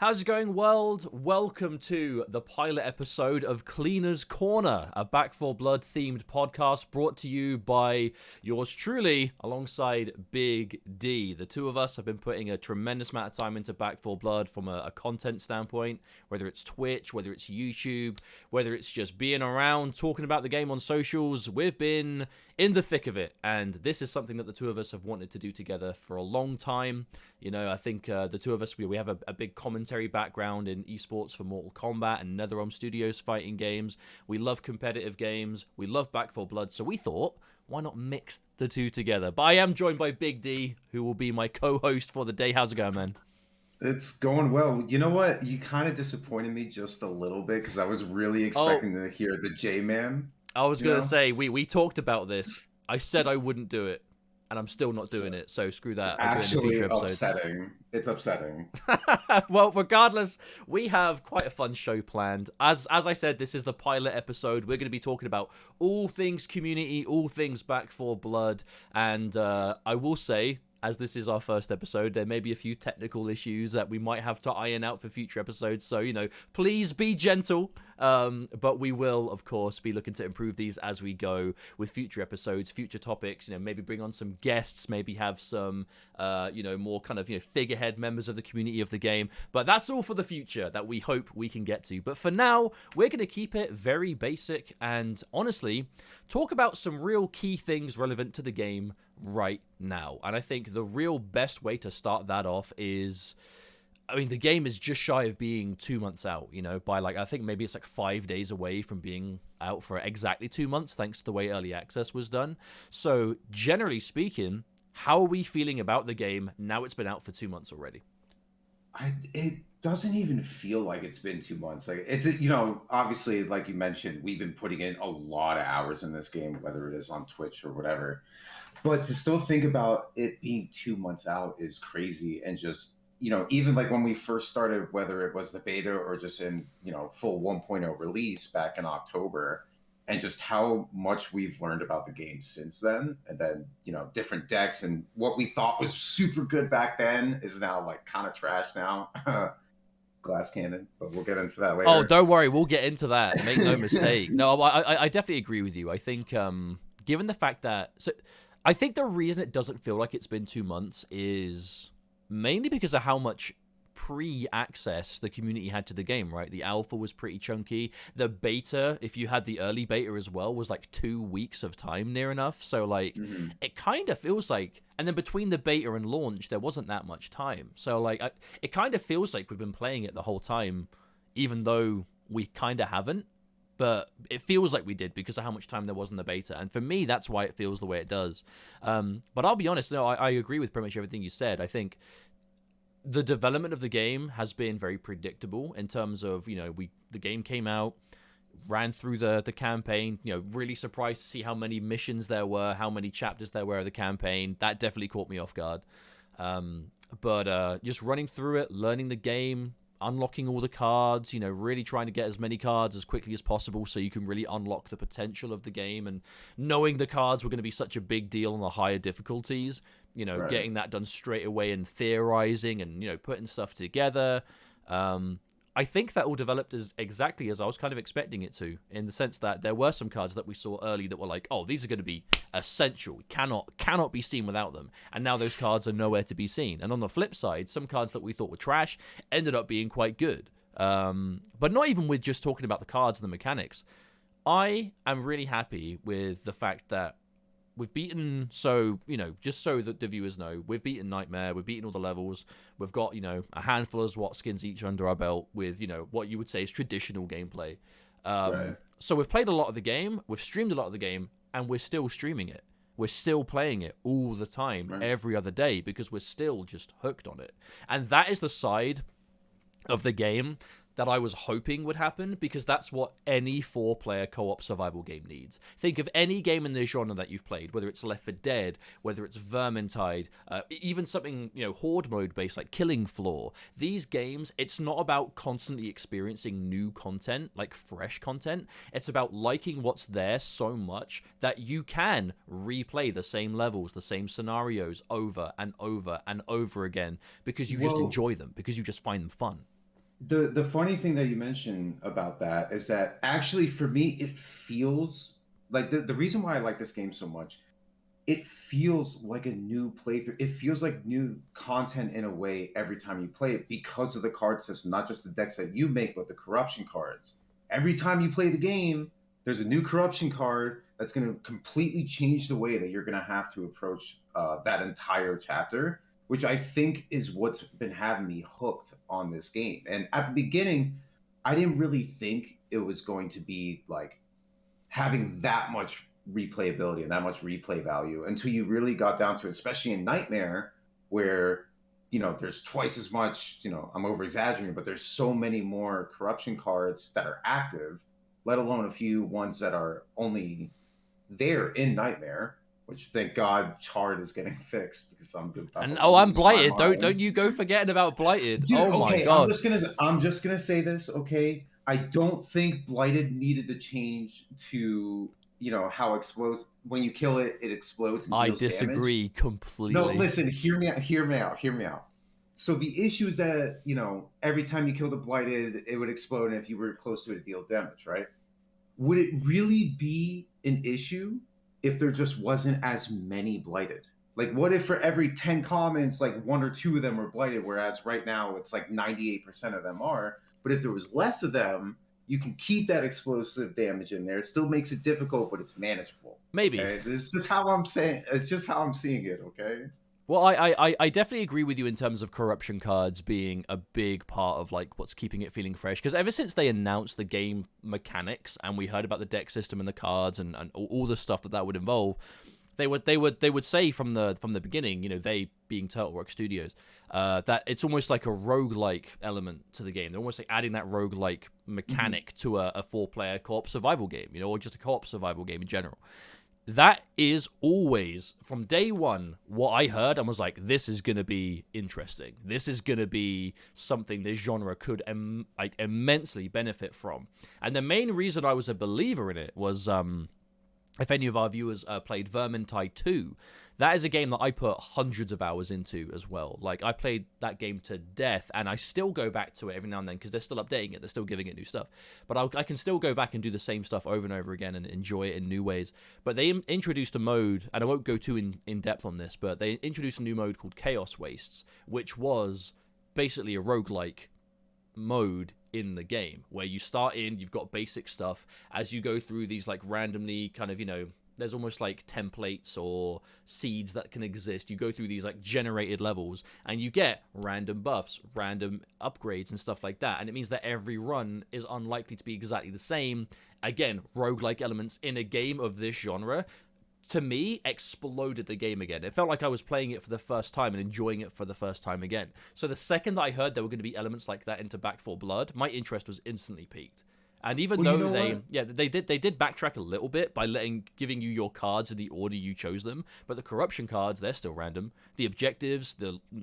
How's it going, world? Welcome to the pilot episode of Cleaner's Corner, a Back 4 Blood themed podcast brought to you by yours truly, alongside Big D. The two of us have been putting a tremendous amount of time into Back 4 Blood from a content standpoint, whether it's Twitch, whether it's YouTube, whether it's just being around, talking about the game on socials. We've been in the thick of it, and this is something that the two of us have wanted to do together for a long time. You know, I think the two of us, we have a big commentary background in esports for Mortal Kombat and NetherRealm Studios fighting games. We love competitive games. We love Back 4 Blood, so we thought, why not mix the two together? But I am joined by Big D, who will be my co-host for the day. How's it going, man? It's going well. You know what? You kind of disappointed me just a little bit because I was really expecting to hear the J-Man. I was going to say, we talked about this. I said I wouldn't do it, and I'm still not doing it, so screw that. I'll do it in a future episode. Upsetting. It's upsetting. Well, regardless, we have quite a fun show planned. As I said, this is the pilot episode. We're going to be talking about all things community, all things Back 4 Blood, and I will say, as this is our first episode, there may be a few technical issues that we might have to iron out for future episodes. So, you know, please be gentle. But we will, of course, be looking to improve these as we go with future episodes, future topics. You know, maybe bring on some guests, maybe have some, more kind of, figurehead members of the community of the game. But that's all for the future that we hope we can get to. But for now, we're going to keep it very basic and honestly talk about some real key things relevant to the game right now. And I think the real best way to start that off is, I mean, the game is just shy of being 2 months out, by I think maybe it's 5 days away from being out for exactly 2 months, thanks to the way early access was done. So generally speaking, how are we feeling about the game now it's been out for 2 months already? It doesn't even feel like it's been 2 months. It's, obviously, like you mentioned, we've been putting in a lot of hours in this game, whether it is on Twitch or whatever. But to still think about it being 2 months out is crazy. And just, even when we first started, whether it was the beta or just in, full 1.0 release back in October, and just how much we've learned about the game since then. And then, different decks and what we thought was super good back then is now kind of trash now. Glass cannon, but we'll get into that later. Oh, don't worry. We'll get into that. Make no mistake. No, I definitely agree with you. I think given the fact that... I think the reason it doesn't feel like it's been 2 months is mainly because of how much pre-access the community had to the game, right? The alpha was pretty chunky. The beta, if you had the early beta as well, was 2 weeks of time near enough. So it kind of feels like, and then between the beta and launch, there wasn't that much time. So it kind of feels like we've been playing it the whole time, even though we kind of haven't. But it feels like we did because of how much time there was in the beta. And for me, that's why it feels the way it does. But I'll be honest, no, I agree with pretty much everything you said. I think the development of the game has been very predictable in terms of, the game came out, ran through the campaign, really surprised to see how many missions there were, how many chapters there were of the campaign. That definitely caught me off guard. But just running through it, learning the game, unlocking all the cards, really trying to get as many cards as quickly as possible so you can really unlock the potential of the game, and knowing the cards were going to be such a big deal on the higher difficulties, right. Getting that done straight away and theorizing and, putting stuff together. I think that all developed as exactly as I was kind of expecting it to, in the sense that there were some cards that we saw early that were like, oh, these are going to be essential. Cannot be seen without them. And now those cards are nowhere to be seen. And on the flip side, some cards that we thought were trash ended up being quite good. But not even with just talking about the cards and the mechanics. I am really happy with the fact that we've beaten, just so that the viewers know, we've beaten Nightmare, we've beaten all the levels, we've got, a handful of SWAT skins each under our belt with, what you would say is traditional gameplay. Right. So we've played a lot of the game, we've streamed a lot of the game, and we're still streaming it. We're still playing it all the time, right. Every other day, because we're still just hooked on it. And that is the side of the game that I was hoping would happen, because that's what any 4-player co-op survival game needs. Think of any game in this genre that you've played, whether it's Left 4 Dead, whether it's Vermintide, even something, horde mode based like Killing Floor. These games, it's not about constantly experiencing new content, like fresh content. It's about liking what's there so much that you can replay the same levels, the same scenarios over and over and over again, because you just enjoy them, because you just find them fun. The funny thing that you mentioned about that is that actually for me it feels like the reason why I like this game so much, it feels like a new playthrough. It feels like new content in a way every time you play it because of the card system, not just the decks that you make, but the corruption cards. Every time you play the game, there's a new corruption card that's going to completely change the way that you're going to have to approach that entire chapter, which I think is what's been having me hooked on this game. And at the beginning, I didn't really think it was going to be like having that much replayability and that much replay value until you really got down to it, especially in Nightmare, where there's twice as much. I'm over exaggerating, but there's so many more corruption cards that are active, let alone a few ones that are only there in Nightmare. Which thank God Chart is getting fixed because I'm about And to I'm lose my blighted. Don't mind. you go forgetting about blighted. Dude, Oh my okay, god. I'm just gonna say this, okay? I don't think Blighted needed to change to, how explodes when you kill it, it explodes and I deals damage. disagree No, completely. listen, hear me out. So the issue is that, every time you killed a Blighted, it would explode, and if you were close to it, it deal damage, right? Would it really be an issue if there just wasn't as many Blighted? Like, what if for every 10 commons, like one or two of them were blighted, whereas right now it's like 98% of them are? But if there was less of them, you can keep that explosive damage in there. It still makes it difficult, but it's manageable. Maybe. Okay. This is just how I'm saying it's just how I'm seeing it, okay? Well, I definitely agree with you in terms of corruption cards being a big part of like what's keeping it feeling fresh. Because ever since they announced the game mechanics and we heard about the deck system and the cards and all the stuff that would involve, they would say from the beginning, they being Turtlerock Studios, that it's almost like a roguelike element to the game. They're almost like adding that roguelike mechanic to a 4-player co-op survival game, or just a co-op survival game in general. That is always, from day one, what I heard and was like, this is going to be interesting. This is going to be something this genre could immensely benefit from. And the main reason I was a believer in it was, if any of our viewers played Vermintide 2, that is a game that I put hundreds of hours into as well. Like, I played that game to death, and I still go back to it every now and then because they're still updating it. They're still giving it new stuff. But I can still go back and do the same stuff over and over again and enjoy it in new ways. But they introduced a mode, and I won't go too in depth on this, but they introduced a new mode called Chaos Wastes, which was basically a roguelike mode in the game where you start in, you've got basic stuff. As you go through these like randomly kind of, there's almost like templates or seeds that can exist. You go through these like generated levels and you get random buffs, random upgrades and stuff like that. And it means that every run is unlikely to be exactly the same. Again, roguelike elements in a game of this genre, to me, exploded the game again. It felt like I was playing it for the first time and enjoying it for the first time again. So the second that I heard there were going to be elements like that into Back 4 Blood, my interest was instantly piqued. And even Well, you though know what? they did backtrack a little bit by giving you your cards in the order you chose them, but the corruption cards, they're still random. The objectives,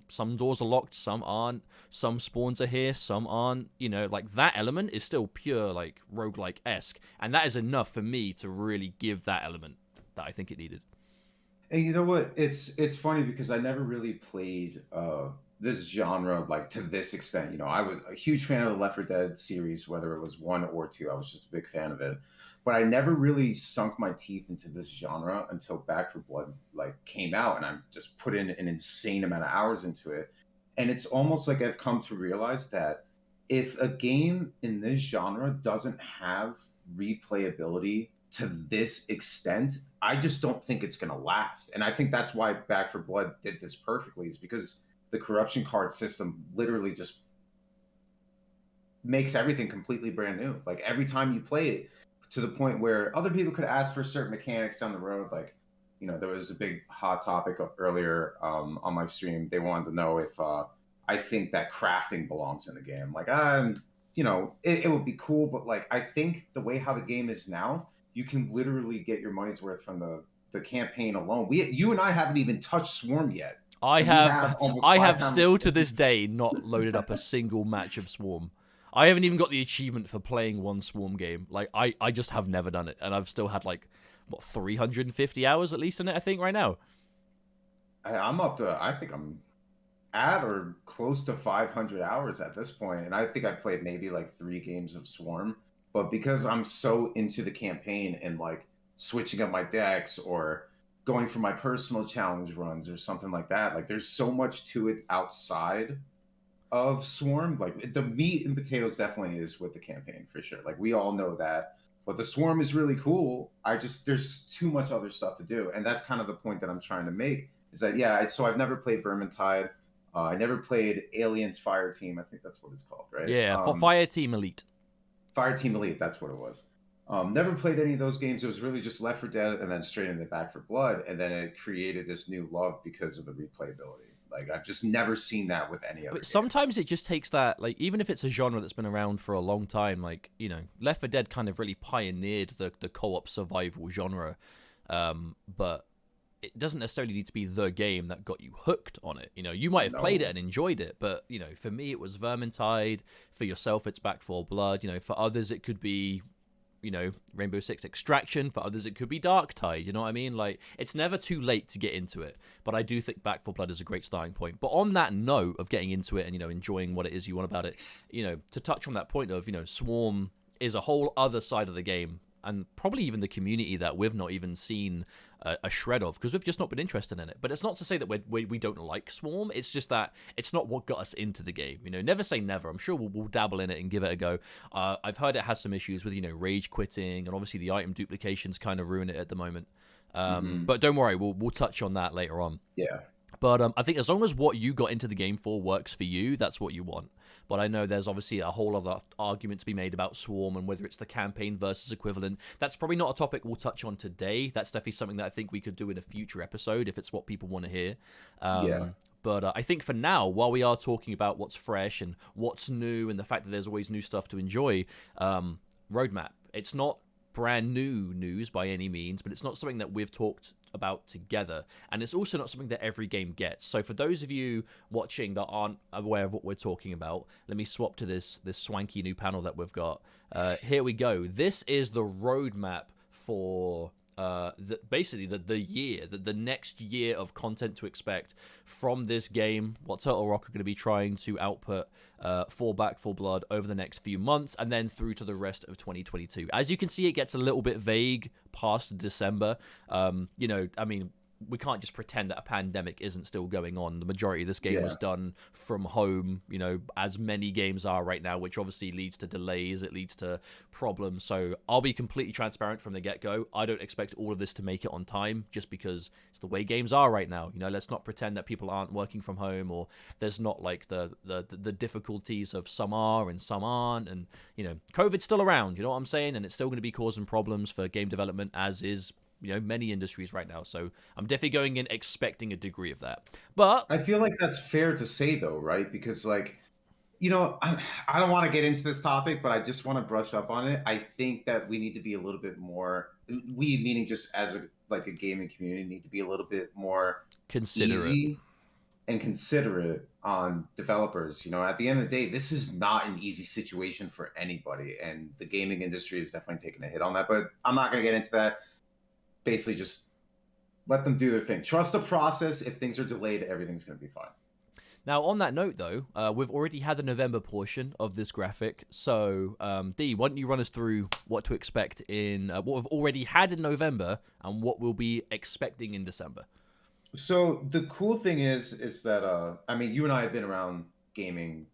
some doors are locked, some aren't, some spawns are here, some aren't. Like that element is still pure like roguelike-esque, and that is enough for me to really give that element that I think it needed. And you know what? It's funny because I never really played this genre like to this extent. I was a huge fan of the Left 4 Dead series, whether it was one or two. I was just a big fan of it, but I never really sunk my teeth into this genre until Back 4 Blood like came out, and I just put in an insane amount of hours into it. And it's almost like I've come to realize that if a game in this genre doesn't have replayability to this extent, I just don't think it's going to last. And I think that's why Back 4 Blood did this perfectly, is because the corruption card system literally just makes everything completely brand new. Like every time you play it, to the point where other people could ask for certain mechanics down the road. Like, there was a big hot topic earlier on my stream. They wanted to know if I think that crafting belongs in the game. Like, it would be cool, but like, I think the way how the game is now, you can literally get your money's worth from the campaign alone. You and I haven't even touched Swarm yet. I And we have almost I five have times. still to this day not loaded up a single match of Swarm. I haven't even got the achievement for playing one Swarm game. Like I just have never done it, and I've still had like 350 hours at least in it, I think, right now. I'm up to. I think I'm at or close to 500 hours at this point, and I think I've played maybe like 3 games of Swarm. But because I'm so into the campaign and like switching up my decks or going for my personal challenge runs or something like that, like there's so much to it outside of Swarm. Like the meat and potatoes definitely is with the campaign for sure. Like we all know that. But the Swarm is really cool. There's too much other stuff to do. And that's kind of the point that I'm trying to make is that, yeah, so I've never played Vermintide. I never played Aliens Fire Team. I think that's what it's called, right? Yeah, for Fire Team Elite. Fire Team Elite, that's what it was. Never played any of those games. It was really just Left 4 Dead and then straight into Back 4 Blood. And then it created this new love because of the replayability. Like, I've just never seen that with any other game. Sometimes it just takes that, like, even if it's a genre that's been around for a long time, like, you know, Left 4 Dead kind of really pioneered the co-op survival genre. But it doesn't necessarily need to be the game that got you hooked on it. You know, you might have played it and enjoyed it, but, you know, for me, it was Vermintide. For yourself, it's Back 4 Blood. You know, for others, it could be, you know, Rainbow Six Extraction. For others, it could be Darktide. You know what I mean? Like, it's never too late to get into it. But I do think Back 4 Blood is a great starting point. But on that note of getting into it and, you know, enjoying what it is you want about it, you know, to touch on that point of, you know, Swarm is a whole other side of the game, and probably even the community that we've not even seen a shred of, because we've just not been interested in it. But it's not to say that we don't like Swarm. It's just that it's not what got us into the game. You know, never say never. I'm sure we'll dabble in it and give it a go. I've heard it has some issues with, you know, rage quitting, and obviously the item duplications kind of ruin it at the moment. But don't worry, we'll touch on that later on. Yeah. But I think as long as what you got into the game for works for you, that's what you want. But I know there's obviously a whole other argument to be made about Swarm and whether it's the campaign versus equivalent. That's probably not a topic we'll touch on today. That's definitely something that I think we could do in a future episode if it's what people want to hear. But I think for now, while we are talking about what's fresh and what's new and the fact that there's always new stuff to enjoy, roadmap. It's not brand new news by any means, but it's not something that we've talked about together, and it's also not something that every game gets. So for those of you watching that aren't aware of what we're talking about, let me swap to this swanky new panel that we've got. Here we go. This is the roadmap for basically the year, the next year of content to expect from this game, what Turtle Rock are going to be trying to output for Back 4 Blood over the next few months, and then through to the rest of 2022. As you can see, it gets a little bit vague past December. You know, I mean, we can't just pretend that a pandemic isn't still going on. The majority of this game was done from home, you know, as many games are right now, which obviously leads to delays. It leads to problems. So I'll be completely transparent from the get-go. I don't expect all of this to make it on time just because it's the way games are right now. You know, let's not pretend that people aren't working from home, or there's not like the difficulties of some are and some aren't. And, you know, COVID's still around, you know what I'm saying? And it's still going to be causing problems for game development, as is, you know, many industries right now. So I'm definitely going in expecting a degree of that. But I feel like that's fair to say though, right? Because like, you know, I don't want to get into this topic, but I just want to brush up on it. I think that we need to be a little bit more, we meaning just as a gaming community, need to be a little bit more considerate and considerate on developers. You know, at the end of the day, this is not an easy situation for anybody, and the gaming industry is definitely taking a hit on that. But I'm not going to get into that. Basically, just let them do their thing. Trust the process. If things are delayed, everything's going to be fine. Now, on that note, though, we've already had the November portion of this graphic. So, D, why don't you run us through what to expect in what we've already had in November and what we'll be expecting in December? So the cool thing is that I mean, you and I have been around gaming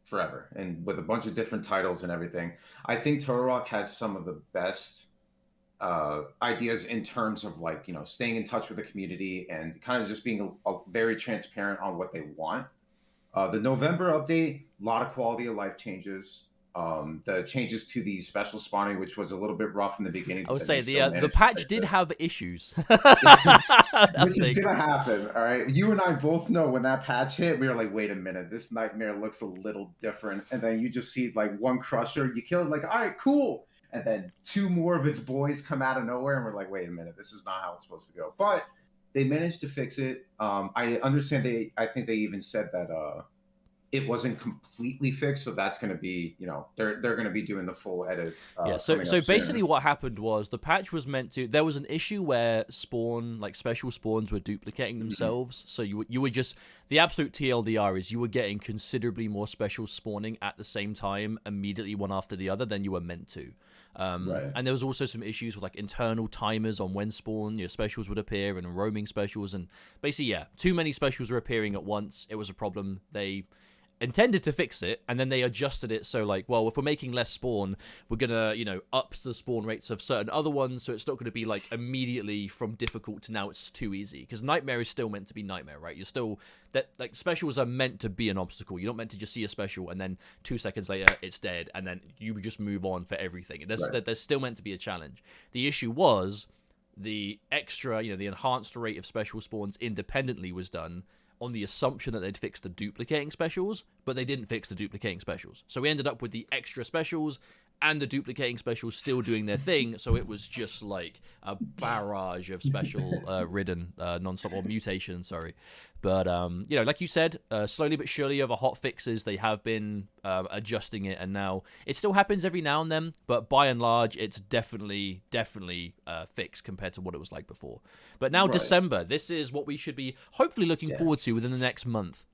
forever, and with a bunch of different titles and everything. I think Turtle Rock has some of the best ideas in terms of, like, you know, staying in touch with the community and kind of just being very transparent on what they want. The November update, a lot of quality of life changes. The changes to the special spawning, which was a little bit rough in the beginning. I would say the patch did have issues. Which is going to happen, all right? You and I both know when that patch hit, we were like, wait a minute, this nightmare looks a little different. And then you just see like one crusher, you kill it, like, all right, cool. And then 2 more of its boys come out of nowhere, and we're like, wait a minute, this is not how it's supposed to go. But they managed to fix it. I understand I think they even said that it wasn't completely fixed. So that's going to be, they're going to be doing the full edit Yeah, so coming up basically soon. what happened was the patch was meant to. There was an issue where special spawns were duplicating Mhm. themselves. So you were just the absolute TLDR is you were getting considerably more specials spawning at the same time, immediately one after the other, than you were meant to. Right. And there was also some issues with like internal timers on when spawn your specials would appear and roaming specials, and basically yeah, too many specials were appearing at once. It was a problem. They intended to fix it, and then they adjusted it so like, well, if we're making less spawn, we're gonna up the spawn rates of certain other ones, so it's not going to be like immediately from difficult to now it's too easy, because nightmare is still meant to be nightmare, right? You're still that like specials are meant to be an obstacle. You're not meant to just see a special and then 2 seconds later it's dead and then you just move on for everything. There's still meant to be a challenge. The issue was the extra, the enhanced rate of special spawns independently was done on the assumption that they'd fix the duplicating specials, but they didn't fix the duplicating specials. So we ended up with the extra specials and the duplicating specials still doing their thing, so it was just like a barrage of special ridden non-stop, or mutation, sorry. But like you said, slowly but surely over hot fixes they have been adjusting it, and now it still happens every now and then, but by and large it's definitely fixed compared to what it was like before. But now Right. December, this is what we should be hopefully looking forward to within the Yes. next month.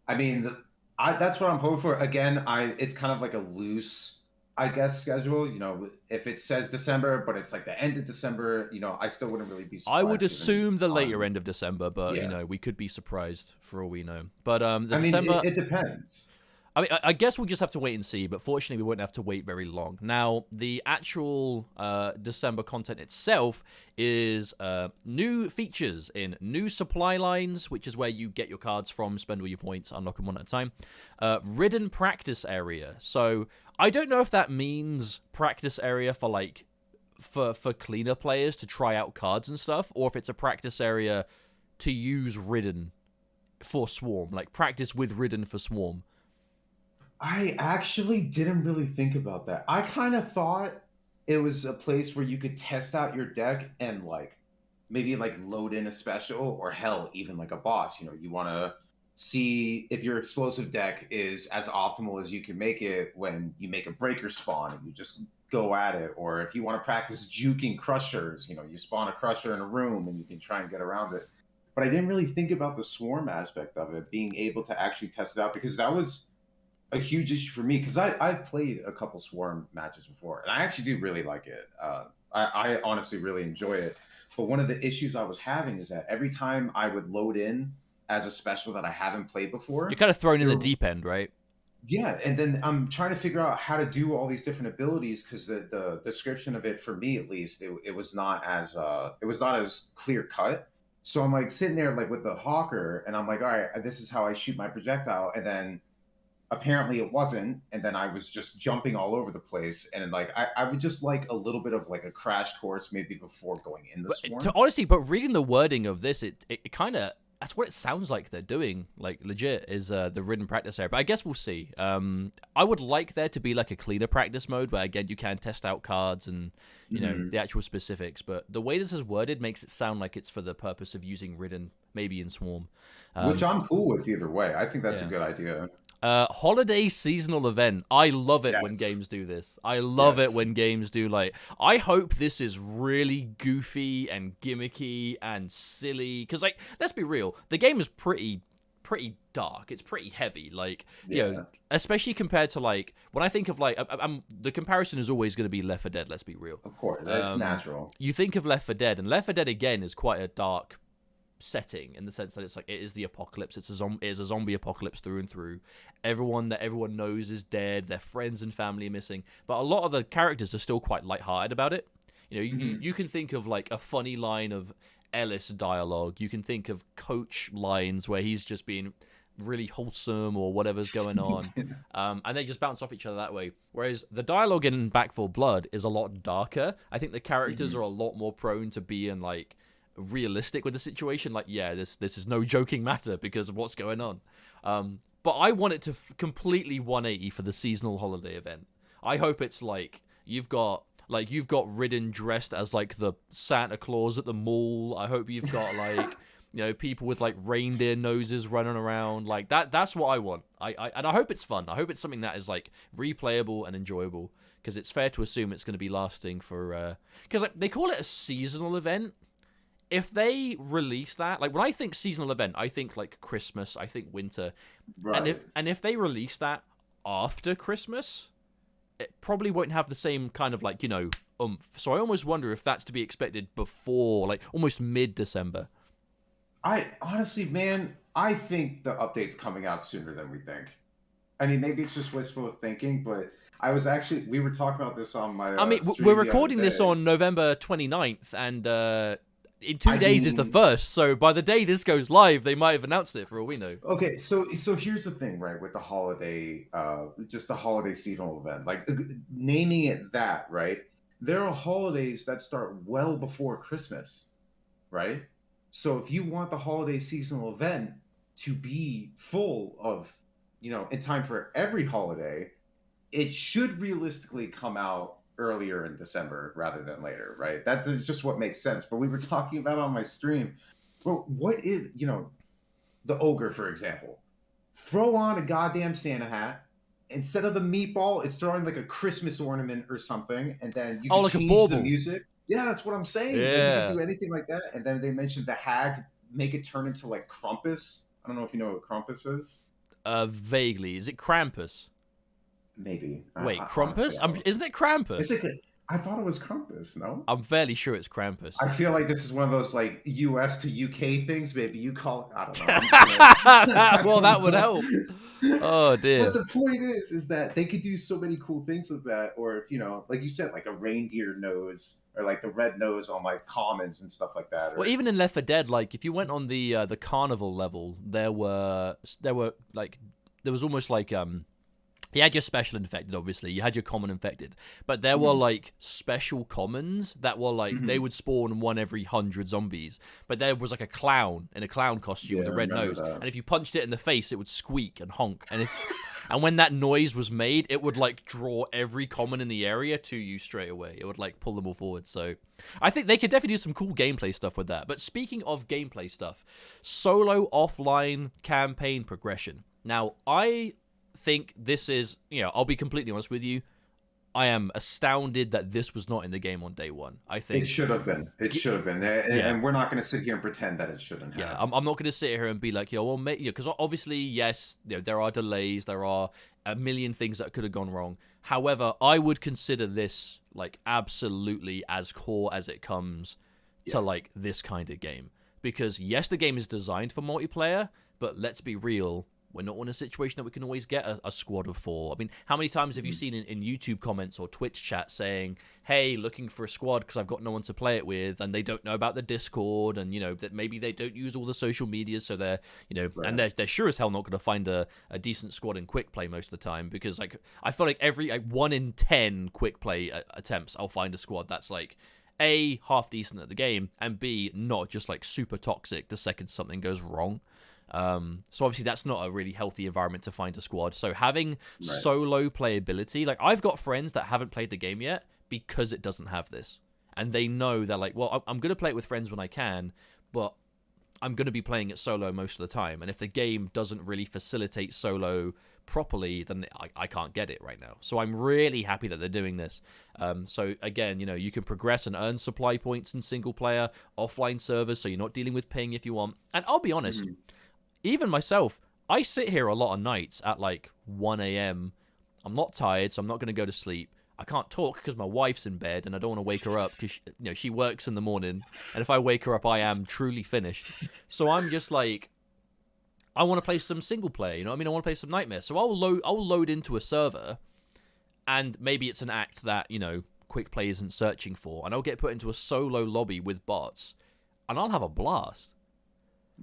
I mean, that's what I'm hoping for. Again, it's kind of like a loose, I guess, schedule. If it says December, but it's like the end of December, I still wouldn't really be I would surprised given assume the later on. end of December, but Yeah. we could be surprised for all we know. But the I mean, December, it depends. I mean, I guess we'll just have to wait and see, but fortunately, we won't have to wait very long. Now, the actual December content itself is new features in new supply lines, which is where you get your cards from, spend all your points, unlock them one at a time. Ridden practice area. So, I don't know if that means practice area for, like, for cleaner players to try out cards and stuff, or if it's a practice area to use Ridden for Swarm, like practice with Ridden for Swarm. I actually didn't really think about that. I kind of thought it was a place where you could test out your deck and like maybe like load in a special, or hell, even like a boss. You want to see if your explosive deck is as optimal as you can make it when you make a breaker spawn and you just go at it. Or if you want to practice juking crushers, you spawn a crusher in a room and you can try and get around it. But I didn't really think about the swarm aspect of it, being able to actually test it out, because that was a huge issue for me, because I've played a couple Swarm matches before, and I actually do really like it. I honestly really enjoy it. But one of the issues I was having is that every time I would load in as a special that I haven't played You're before, kind of thrown in the there, deep end, right? yeah, and then I'm trying to figure out how to do all these different abilities, because the description of it, for me at least, it was not as clear cut. So I'm like sitting there like with the hawker, and I'm like, all right, this is how I shoot my projectile, and then apparently it wasn't, and then I was just jumping all over the place, and like I would just like a little bit of like a crash course maybe before going in the swarm. Honestly, but reading the wording of this, it kind of that's what it sounds like they're doing. Like legit is the Ridden practice area. But I guess we'll see. I would like there to be like a cleaner practice mode where again you can test out cards and the actual specifics. But the way this is worded makes it sound like it's for the purpose of using Ridden maybe in Swarm, Which I'm cool with either way. I think that's a yeah. good idea. Holiday seasonal event. I love it when Yes. games do this. I love it Yes. when games do like. I hope this is really goofy and gimmicky and silly. Because like, let's be real, the game is pretty dark. It's pretty heavy. Like Yeah. especially compared to like when I think of like, the comparison is always going to be Left 4 Dead. Let's be real. Of course, that's natural. You think of Left 4 Dead, and Left 4 Dead again is quite a dark setting in the sense that it's like it is the apocalypse. It is a zombie apocalypse through and through. Everyone that everyone knows is dead. Their friends and family are missing, but a lot of the characters are still quite lighthearted about it. You can think of like a funny line of Ellis dialogue. You can think of Coach lines where he's just being really wholesome or whatever's going on, and they just bounce off each other that way. Whereas the dialogue in Back 4 Blood is a lot darker. I think the characters are a lot more prone to being like realistic with the situation. Like, yeah, this is no joking matter because of what's going on. But I want it to completely 180 for the seasonal holiday event. I hope it's like you've got Ridden dressed as like the Santa Claus at the mall. I hope you've got like you know, people with like reindeer noses running around. Like that's what I want. And I hope it's fun. I hope it's something that is like replayable and enjoyable, because it's fair to assume it's going to be lasting for because like, they call it a seasonal event. If they release that, like when I think seasonal event, I think like Christmas, I think winter. Right. And if they release that after Christmas, it probably won't have the same kind of like, you know, oomph. So I almost wonder if that's to be expected before, like almost mid-December. I honestly, man, I think the update's coming out sooner than we think. I mean, maybe it's just wishful thinking, but we were talking about this on my I mean, we're stream the other recording this day. on November 29th, and in 2 days is the mean, 1st, so by the day this goes live, they might have announced it for all we know. okay, so here's the thing, right, with the holiday, just the holiday seasonal event, like naming it that, right? There are holidays that start well before Christmas, right? So if you want the holiday seasonal event to be full of, in time for every holiday, it should realistically come out earlier in December rather than later, right? That's just what makes sense. But we were talking about on my stream, well, what if, the ogre, for example, throw on a goddamn Santa hat. Instead of the meatball, it's throwing like a Christmas ornament or something, and then you can Like a change the bauble. music. Yeah, that's what I'm saying. Like you can Yeah. do anything like that. And then they mentioned the hag, make it turn into like Krampus. I don't know if you know what Krampus is. Vaguely. Is it Krampus? Maybe. Wait, Honestly, Krampus? I don't know. Isn't it Krampus? It's like I thought it was Krampus. No. I'm fairly sure it's Krampus. I feel like this is one of those like US to UK things. Maybe you call it. I don't know. I'm just gonna, I Well, don't that would help. know. Oh, But dear. the point is that they could do so many cool things with that. Or if like you said, like a reindeer nose, or like the red nose on like commons and stuff like that. Or Well, even in Left 4 Dead, like if you went on the carnival level, there was almost like you had your special infected, obviously. You had your common infected. But there were, like, special commons that were, like, they would spawn one every 100 zombies. But there was, like, a clown in a clown costume with a I red remember nose. that. And if you punched it in the face, it would squeak and honk. And when that noise was made, it would, like, draw every common in the area to you straight away. It would, like, pull them all forward. So I think they could definitely do some cool gameplay stuff with that. But speaking of gameplay stuff, solo offline campaign progression. Now, I think this is, I'll be completely honest with you, I am astounded that this was not in the game on day one. I think It should have been. It should have been. And we're not going to sit here and pretend that it shouldn't have. Yeah, I'm not going to sit here and be like, well, because obviously, yes, there are delays, there are a million things that could have gone wrong. However, I would consider this like absolutely as core as it comes to like this kind of game. Because yes, the game is designed for multiplayer, but let's be real, we're not in a situation that we can always get a squad of 4. I mean, how many times have you seen in YouTube comments or Twitch chat saying, hey, looking for a squad because I've got no one to play it with, and they don't know about the Discord, and, that maybe they don't use all the social media, so they're, and they're sure as hell not going to find a decent squad in quick play most of the time, because, like, I feel like every 1 in 10 quick play attempts, I'll find a squad that's, like, A, half decent at the game, and B, not just, like, super toxic the second something goes wrong. So obviously that's not a really healthy environment to find a squad. So having solo playability, like I've got friends that haven't played the game yet because it doesn't have this. And they know they're like, well, I'm going to play it with friends when I can, but I'm going to be playing it solo most of the time. And if the game doesn't really facilitate solo properly, then I can't get it right now. So I'm really happy that they're doing this. So again, you can progress and earn supply points in single player, offline servers, so you're not dealing with ping if you want. And I'll be honest, even myself, I sit here a lot of nights at like 1 a.m. I'm not tired, so I'm not going to go to sleep. I can't talk because my wife's in bed and I don't want to wake her up because she works in the morning. And if I wake her up, I am truly finished. So I'm just like, I want to play some single player. I want to play some Nightmare. So I'll load into a server, and maybe it's an act that quick play isn't searching for, and I'll get put into a solo lobby with bots, and I'll have a blast.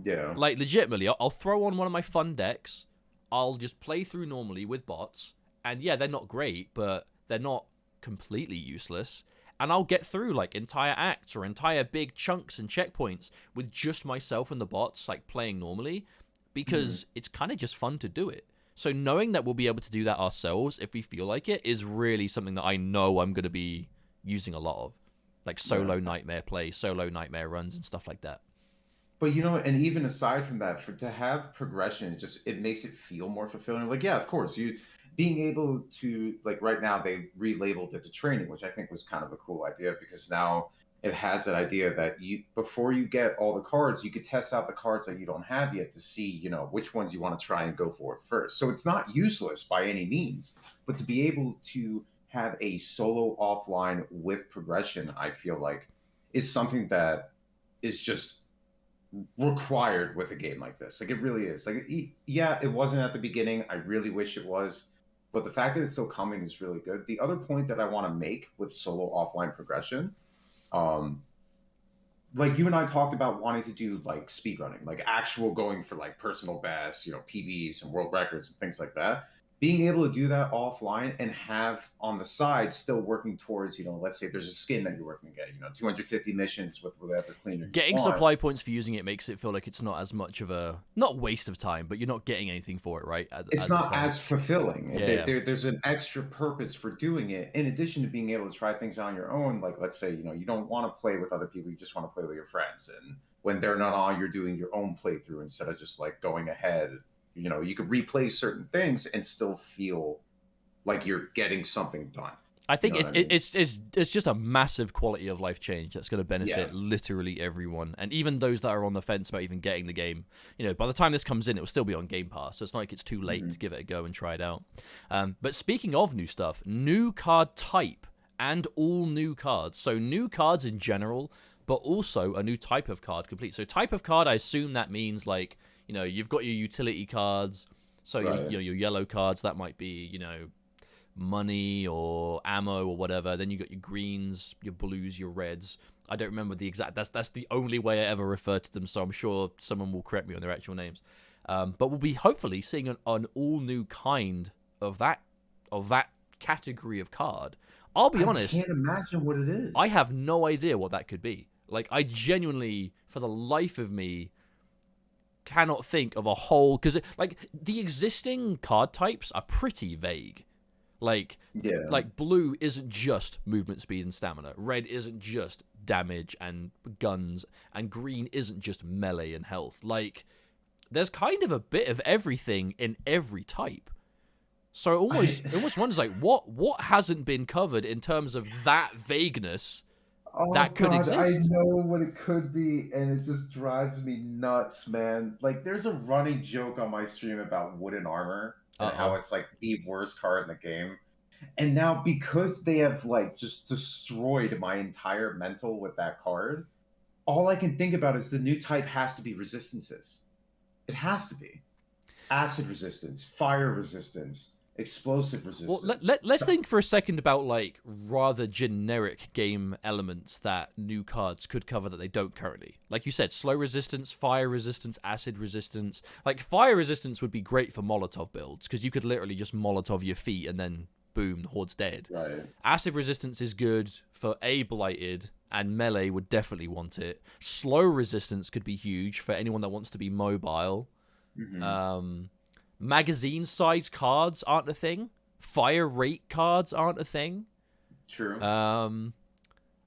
Yeah. Like, legitimately, I'll throw on one of my fun decks. I'll just play through normally with bots. And yeah, they're not great, but they're not completely useless. And I'll get through, like, entire acts or entire big chunks and checkpoints with just myself and the bots, like, playing normally. Because it's kind of just fun to do it. So knowing that we'll be able to do that ourselves if we feel like it is really something that I know I'm going to be using a lot of. Like, solo Nightmare play, solo Nightmare runs and stuff like that. But you know, and even aside from that, for to have progression, it makes it feel more fulfilling. Like, yeah, of course, you being able to like right now they relabeled it to training, which I think was kind of a cool idea because now it has that idea that you before you get all the cards, you could test out the cards that you don't have yet to see, which ones you want to try and go for first. So it's not useless by any means, but to be able to have a solo offline with progression, I feel like is something that is just required with a game like this. Like it really is. Like yeah, it wasn't at the beginning. I really wish it was, but the fact that it's still coming is really good. The other point that I want to make with solo offline progression, um, like you and I talked about wanting to do like speedrunning, like actual going for like personal bests, PBs and world records and things like that. Being able to do that offline and have on the side still working towards, let's say there's a skin that you're working to get, 250 missions with whatever cleaner you Getting want. supply points for using it makes it feel like it's not as much of a not waste of time, but you're not getting anything for it, right? It's not as fulfilling. Yeah. There's an extra purpose for doing it, in addition to being able to try things on your own. Like, let's say, you don't want to play with other people, you just want to play with your friends. And when they're not on, you're doing your own playthrough instead of just like going ahead. You could replay certain things and still feel like you're getting something done. I think it's just a massive quality of life change that's going to benefit Yeah. literally everyone, and even those that are on the fence about even getting the game. By the time this comes in, it will still be on Game Pass, so it's not like it's too late to give it a go and try it out. But speaking of new stuff, new card type and all new cards. So new cards in general, but also a new type of card complete. So type of card, I assume that means like you've got your utility cards. So Right. your yellow cards, that might be money or ammo or whatever. Then you got your greens, your blues, your reds. I don't remember the exact. That's the only way I ever referred to them. So I'm sure someone will correct me on their actual names. But we'll be hopefully seeing an all new kind of that category of card. I'll be honest. I can't imagine what it is. I have no idea what that could be. Like I genuinely, for the life of me, cannot think of a whole because like the existing card types are pretty vague. Like blue isn't just movement speed and stamina. Red isn't just damage and guns, and green isn't just melee and health. Like there's kind of a bit of everything in every type. So it almost wonders like what hasn't been covered in terms of that vagueness. That could exist. I know what it could be, and it just drives me nuts, man. Like, there's a running joke on my stream about wooden armor and how it's like the worst card in the game. And now, because they have like just destroyed my entire mental with that card, all I can think about is the new type has to be resistances. It has to be acid resistance, fire resistance, explosive resistance. Well, let's think for a second about like rather generic game elements that new cards could cover that they don't currently. Like you said, slow resistance, fire resistance, acid resistance. Like fire resistance would be great for Molotov builds because you could literally just Molotov your feet and then boom, the horde's dead. Right. Acid resistance is good for blighted, and melee would definitely want it. Slow resistance could be huge for anyone that wants to be mobile. Magazine size cards aren't a thing. Fire rate cards aren't a thing. True.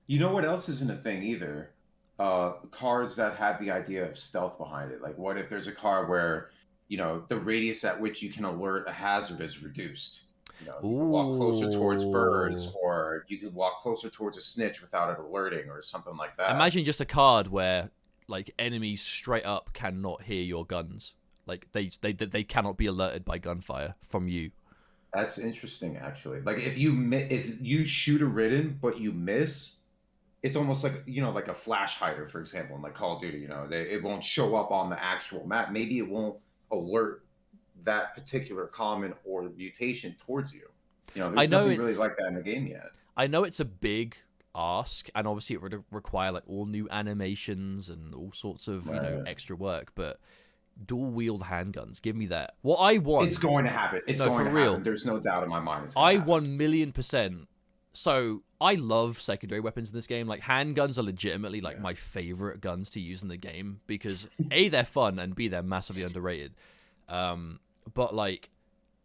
You know what else isn't a thing either? Cards that have the idea of stealth behind it. Like, what if there's a card where, the radius at which you can alert a hazard is reduced? You can walk closer towards birds, or you could walk closer towards a snitch without it alerting, or something like that. Imagine just a card where, like, enemies straight up cannot hear your guns. Like, they cannot be alerted by gunfire from you. That's interesting, actually. Like, if you shoot a ridden but you miss, it's almost like like a flash hider, for example, in like Call of Duty. It won't show up on the actual map. Maybe it won't alert that particular common or mutation towards you. There's nothing really like that in the game yet. I know it's a big ask, and obviously it would require like all new animations and all sorts of extra work, but dual wield handguns, give me that. What I want, it's going to happen. It's going to happen. There's no doubt in my mind. I 1,000,000%. So I love secondary weapons in this game. Like handguns are legitimately like my favorite guns to use in the game because A, they're fun, and B, they're massively underrated. But like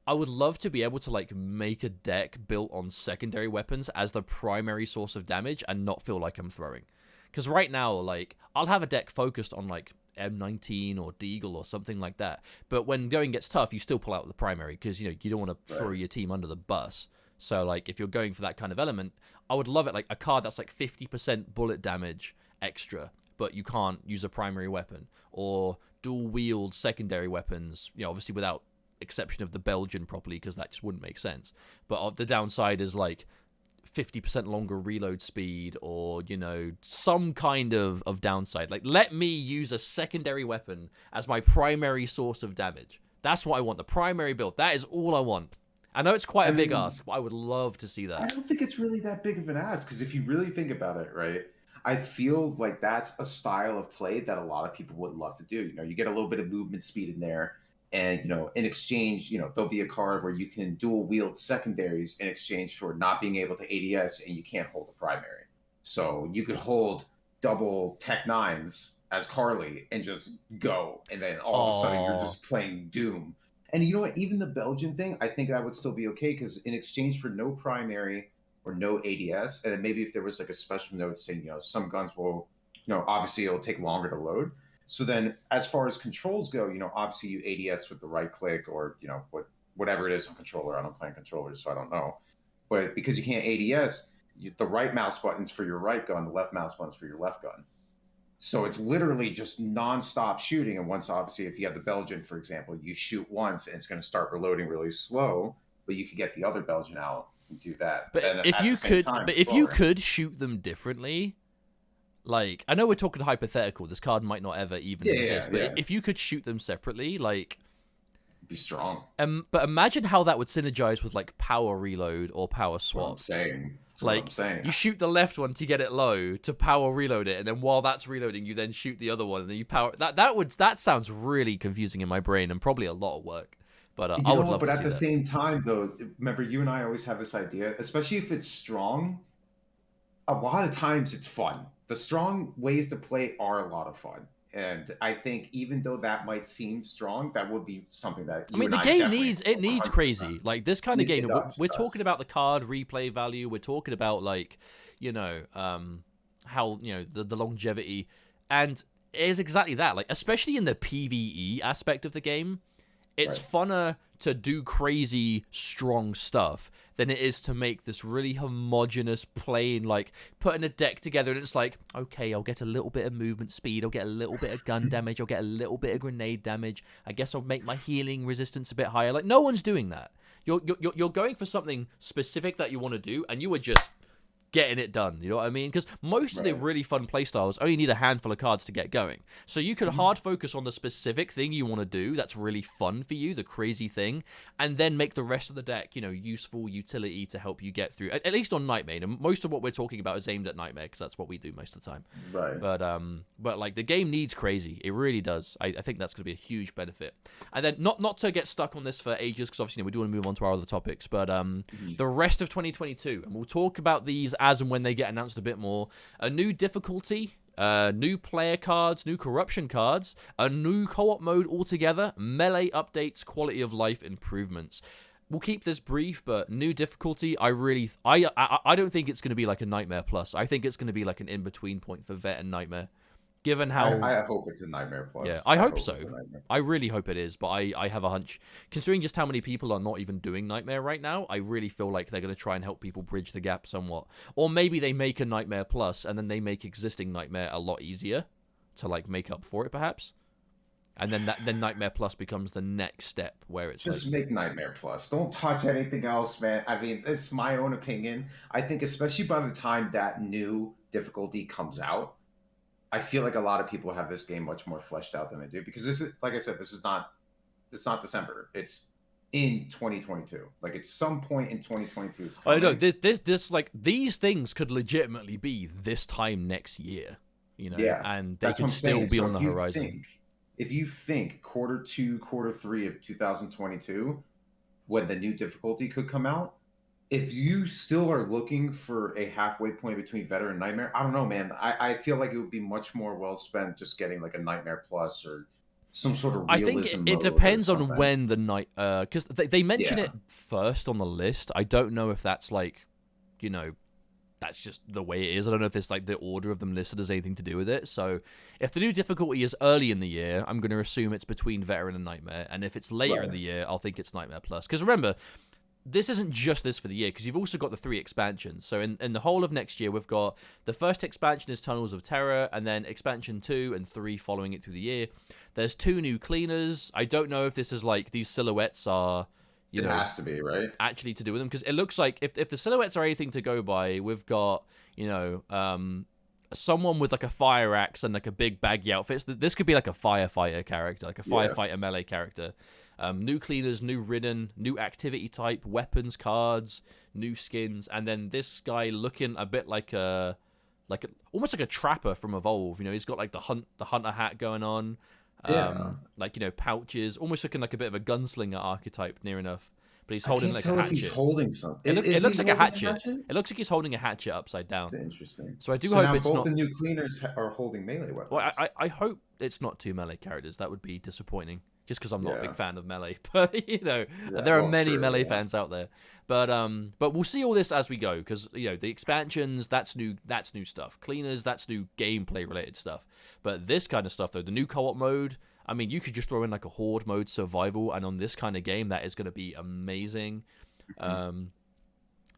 I would love to be able to like make a deck built on secondary weapons as the primary source of damage and not feel like I'm throwing. Because right now, like, I'll have a deck focused on like M19 or Deagle or something like that. But when going gets tough, you still pull out the primary because you don't want to throw your team under the bus. So like if you're going for that kind of element, I would love it like a card that's like 50% bullet damage extra, but you can't use a primary weapon, or dual wield secondary weapons. Obviously without exception of the Belgian properly, because that just wouldn't make sense. But the downside is like 50% longer reload speed, or some kind of downside. Like, let me use a secondary weapon as my primary source of damage. That's what I want. The primary build. That is all I want. I know it's quite a big ask, but I would love to see that. I don't think it's really that big of an ask, because if you really think about it, right, I feel like that's a style of play that a lot of people would love to do. You get a little bit of movement speed in there, and in exchange, there'll be a card where you can dual wield secondaries in exchange for not being able to ADS, and you can't hold a primary. So you could hold double Tech 9s as Carly and just go, and then all of a sudden you're just playing Doom. And you know what? Even the Belgian thing, I think that would still be okay, because in exchange for no primary or no ADS, and then maybe if there was like a special note saying, some guns will, obviously it'll take longer to load. So then as far as controls go, obviously you ADS with the right click, or, whatever it is on controller. I don't play on controllers, so I don't know. But because you can't ADS, the right mouse button's for your right gun, the left mouse button's for your left gun. So it's literally just nonstop shooting. And once, obviously, if you have the Belgian, for example, you shoot once and it's going to start reloading really slow, but you could get the other Belgian out and do that. But if you could shoot them differently, like, I know we're talking hypothetical. This card might not ever even exist, but if you could shoot them separately, like, be strong. But imagine how that would synergize with like power reload or power swap. That's what I'm saying. You shoot the left one to get it low to power reload it, and then while that's reloading, you then shoot the other one, and then you power that sounds really confusing in my brain and probably a lot of work. But I would love to see that. But at the same time, though, remember, you and I always have this idea, especially if it's strong. A lot of times it's fun. The strong ways to play are a lot of fun. And I think even though that might seem strong, that would be something that the game needs crazy. Like this kind of game, we're talking about the card replay value. We're talking about like, how the longevity, and it is exactly that. Like especially in the PvE aspect of the game, it's funner to do crazy strong stuff than it is to make this really homogenous plain, like putting a deck together and it's like, okay, I'll get a little bit of movement speed, I'll get a little bit of gun damage, I'll get a little bit of grenade damage, I guess I'll make my healing resistance a bit higher. Like no one's doing that. You're going for something specific that you want to do, and you are just getting it done, you know what I mean? Because most of the really fun playstyles only need a handful of cards to get going. So you could hard focus on the specific thing you want to do that's really fun for you, the crazy thing, and then make the rest of the deck, useful utility to help you get through, at least on Nightmare. And most of what we're talking about is aimed at Nightmare, because that's what we do most of the time. Right. But like the game needs crazy. It really does. I think that's going to be a huge benefit. And then not to get stuck on this for ages, because obviously we do want to move on to our other topics, but the rest of 2022, and we'll talk about these as and when they get announced a bit more. A new difficulty, new player cards, new corruption cards, a new co-op mode altogether, melee updates, quality of life improvements. We'll keep this brief, but new difficulty, I don't think it's going to be like a Nightmare Plus. I think it's going to be like an in-between point for Vet and Nightmare. Given how I hope it's a Nightmare Plus. Yeah, I hope so. I really hope it is, but I have a hunch. Considering just how many people are not even doing Nightmare right now, I really feel like they're going to try and help people bridge the gap somewhat. Or maybe they make a Nightmare Plus and then they make existing Nightmare a lot easier to like make up for it, perhaps. And then Nightmare Plus becomes the next step where it's just make Nightmare Plus. Don't touch anything else, man. I mean, it's my own opinion. I think especially by the time that new difficulty comes out, I feel like a lot of people have this game much more fleshed out than I do, because this is, like I said, it's not December. It's in 2022. Like it's some point in 2022. It's coming. I know this like these things could legitimately be this time next year, and they could still be on the horizon. If you think quarter 2, quarter 3 of 2022, when the new difficulty could come out, if you still are looking for a halfway point between Veteran and Nightmare, I don't know, man. I feel like it would be much more well spent just getting like a Nightmare Plus or some sort of realism. I think it depends on when the night, because they mention it first on the list. I don't know if that's like, that's just the way it is. I don't know if this like the order of them listed has anything to do with it. So if the new difficulty is early in the year, I'm going to assume it's between Veteran and Nightmare. And if it's later in the year, I'll think it's Nightmare Plus. Because remember, this isn't just this for the year, because you've also got the 3 expansions. So in the whole of next year, we've got the first expansion is Tunnels of Terror, and then expansion 2 and 3 following it through the year. There's 2 new cleaners. I don't know if this is like these silhouettes are, you know, has to be, right? Actually to do with them, because it looks like if the silhouettes are anything to go by, we've got, you know, someone with like a fire axe and like a big baggy outfit. So this could be like a firefighter character, like a firefighter melee character. New cleaners, new ridden, new activity type, weapons cards, new skins, and then this guy looking a bit like almost like a trapper from Evolve. You know, he's got like the hunter hat going on, like, you know, pouches, almost looking like a bit of a gunslinger archetype, near enough. But he's holding like a hatchet. If he's holding something. It looks like a hatchet. It looks like he's holding a hatchet upside down. That's interesting. So I do hope now it's both not. The new cleaners are holding melee weapons. Well, I hope it's not 2 melee characters. That would be disappointing. Just because I'm not a big fan of melee, but you know, there are many melee fans out there. But we'll see all this as we go, because you know the expansions, that's new stuff. Cleaners, that's new gameplay related stuff. But this kind of stuff though, the new co-op mode, I mean, you could just throw in like a horde mode survival, and on this kind of game, that is going to be amazing.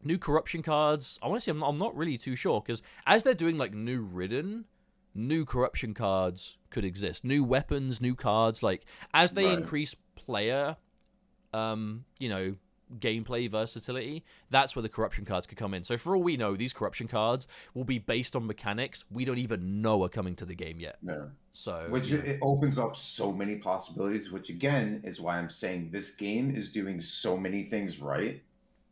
New corruption cards. I want to see. I'm not really too sure, because as they're doing like new ridden, new corruption cards could exist. New weapons, new cards. Like as they increase player, you know, gameplay versatility, that's where the corruption cards could come in. So for all we know, these corruption cards will be based on mechanics we don't even know are coming to the game yet. No. So which it opens up so many possibilities, which again is why I'm saying this game is doing so many things right.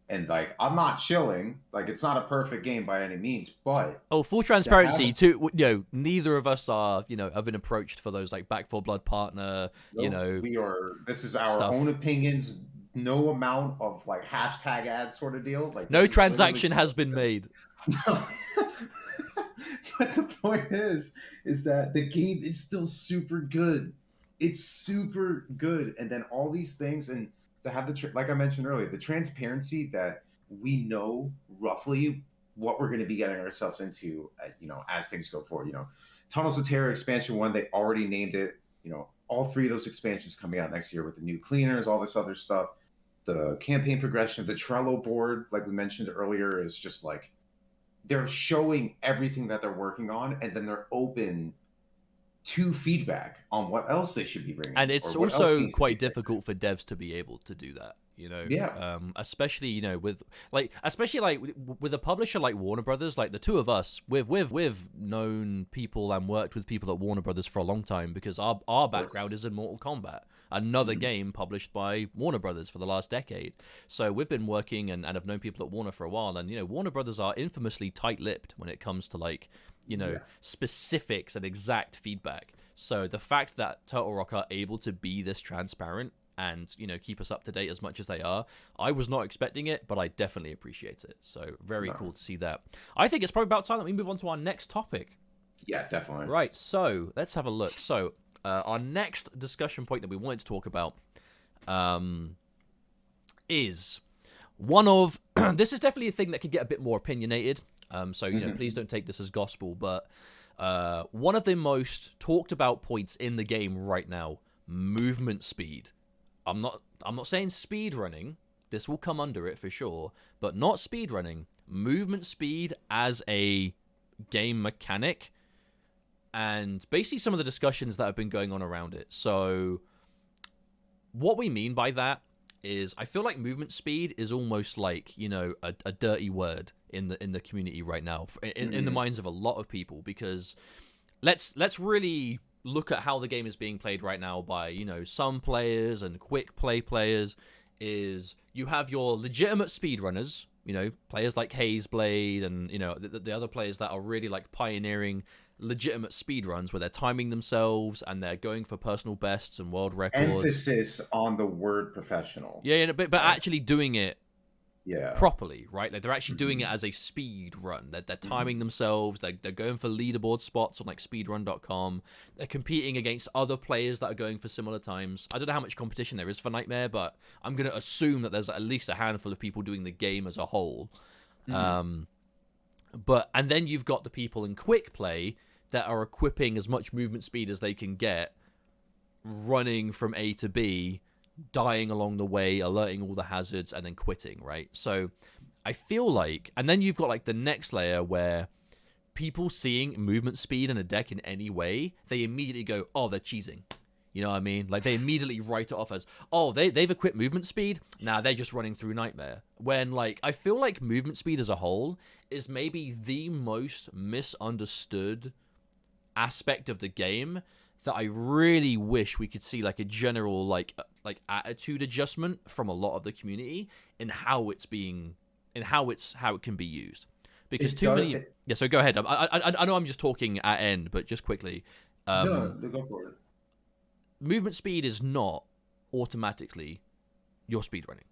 And like, I'm not chilling. Like, it's not a perfect game by any means, but full transparency too. You know, neither of us are, you know, have been approached for those like Back 4 Blood partner. You know, we are. This is our stuff. Own opinions. No amount of like hashtag ads sort of deal. Like, no transaction has been made. No. But the point is that the game is still super good. It's super good, and then all these things and. To have like I mentioned earlier, the transparency that we know roughly what we're going to be getting ourselves into, you know, as things go forward. You know, Tunnels of Terror expansion 1, they already named it. You know, all 3 of those expansions coming out next year with the new cleaners, all this other stuff. The campaign progression, the Trello board, like we mentioned earlier, is just like they're showing everything that they're working on, and then they're open to feedback on what else they should be bringing. And it's also quite difficult for devs to be able to do that, you know? Yeah. Especially, you know, with a publisher like Warner Brothers, like the two of us, we've known people and worked with people at Warner Brothers for a long time, because our background is in Mortal Kombat, another game published by Warner Brothers for the last decade. So we've been working and have known people at Warner for a while, and, you know, Warner Brothers are infamously tight-lipped when it comes to, like, you know, specifics and exact feedback. So the fact that Turtle Rock are able to be this transparent and, you know, keep us up to date as much as they are, I was not expecting it, but I definitely appreciate it. So very cool to see that. I think it's probably about time that we move on to our next topic. Yeah, definitely. Right, so let's have a look. So our next discussion point that we wanted to talk about is one of... this is definitely a thing that could get a bit more opinionated. So, you know, please don't take this as gospel, but one of the most talked about points in the game right now, movement speed. I'm not saying speed running. This will come under it for sure, but not speed running. Movement speed as a game mechanic, and basically some of the discussions that have been going on around it. So what we mean by that is I feel like movement speed is almost like, you know, a dirty word in the community right now, in the minds of a lot of people, because let's really look at how the game is being played right now by, you know, some players and quick play players. Is you have your legitimate speedrunners, you know, players like Hazeblade and, you know, the other players that are really like pioneering legitimate speedruns where they're timing themselves and they're going for personal bests and world records. Emphasis on the word professional. Yeah, but actually doing it properly, right? Like they're actually doing it as a speed run. They're timing themselves. They're going for leaderboard spots on like speedrun.com. They're competing against other players that are going for similar times. I don't know how much competition there is for Nightmare, but I'm going to assume that there's at least a handful of people doing the game as a whole. And then you've got the people in quick play that are equipping as much movement speed as they can get, running from A to B, dying along the way, alerting all the hazards, and then quitting, right? So I feel like, and then you've got like the next layer where people seeing movement speed in a deck in any way, they immediately go, oh, they're cheesing. You know what I mean? Like, they immediately write it off as, oh, they've equipped movement speed? Nah, they're just running through Nightmare. When, like, I feel like movement speed as a whole is maybe the most misunderstood aspect of the game that I really wish we could see, like, a general, like attitude adjustment from a lot of the community in how it can be used. Because yeah, so go ahead. I know I'm just talking at end, but just quickly. No, go for it. Movement speed is not automatically your speed running.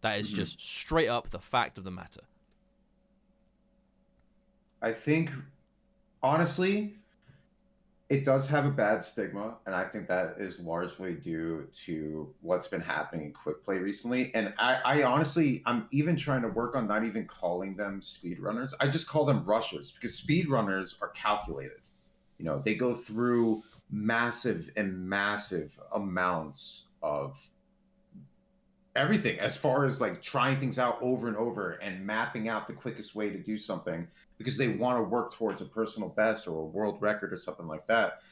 That is just straight up the fact of the matter. I think, honestly, it does have a bad stigma, and I think that is largely due to what's been happening in quick play recently. And I honestly, I'm even trying to work on not even calling them speedrunners. I just call them rushers, because speedrunners are calculated. You know, they go through massive amounts of everything, as far as like trying things out over and over and mapping out the quickest way to do something, because they want to work towards a personal best or a world record or something like that.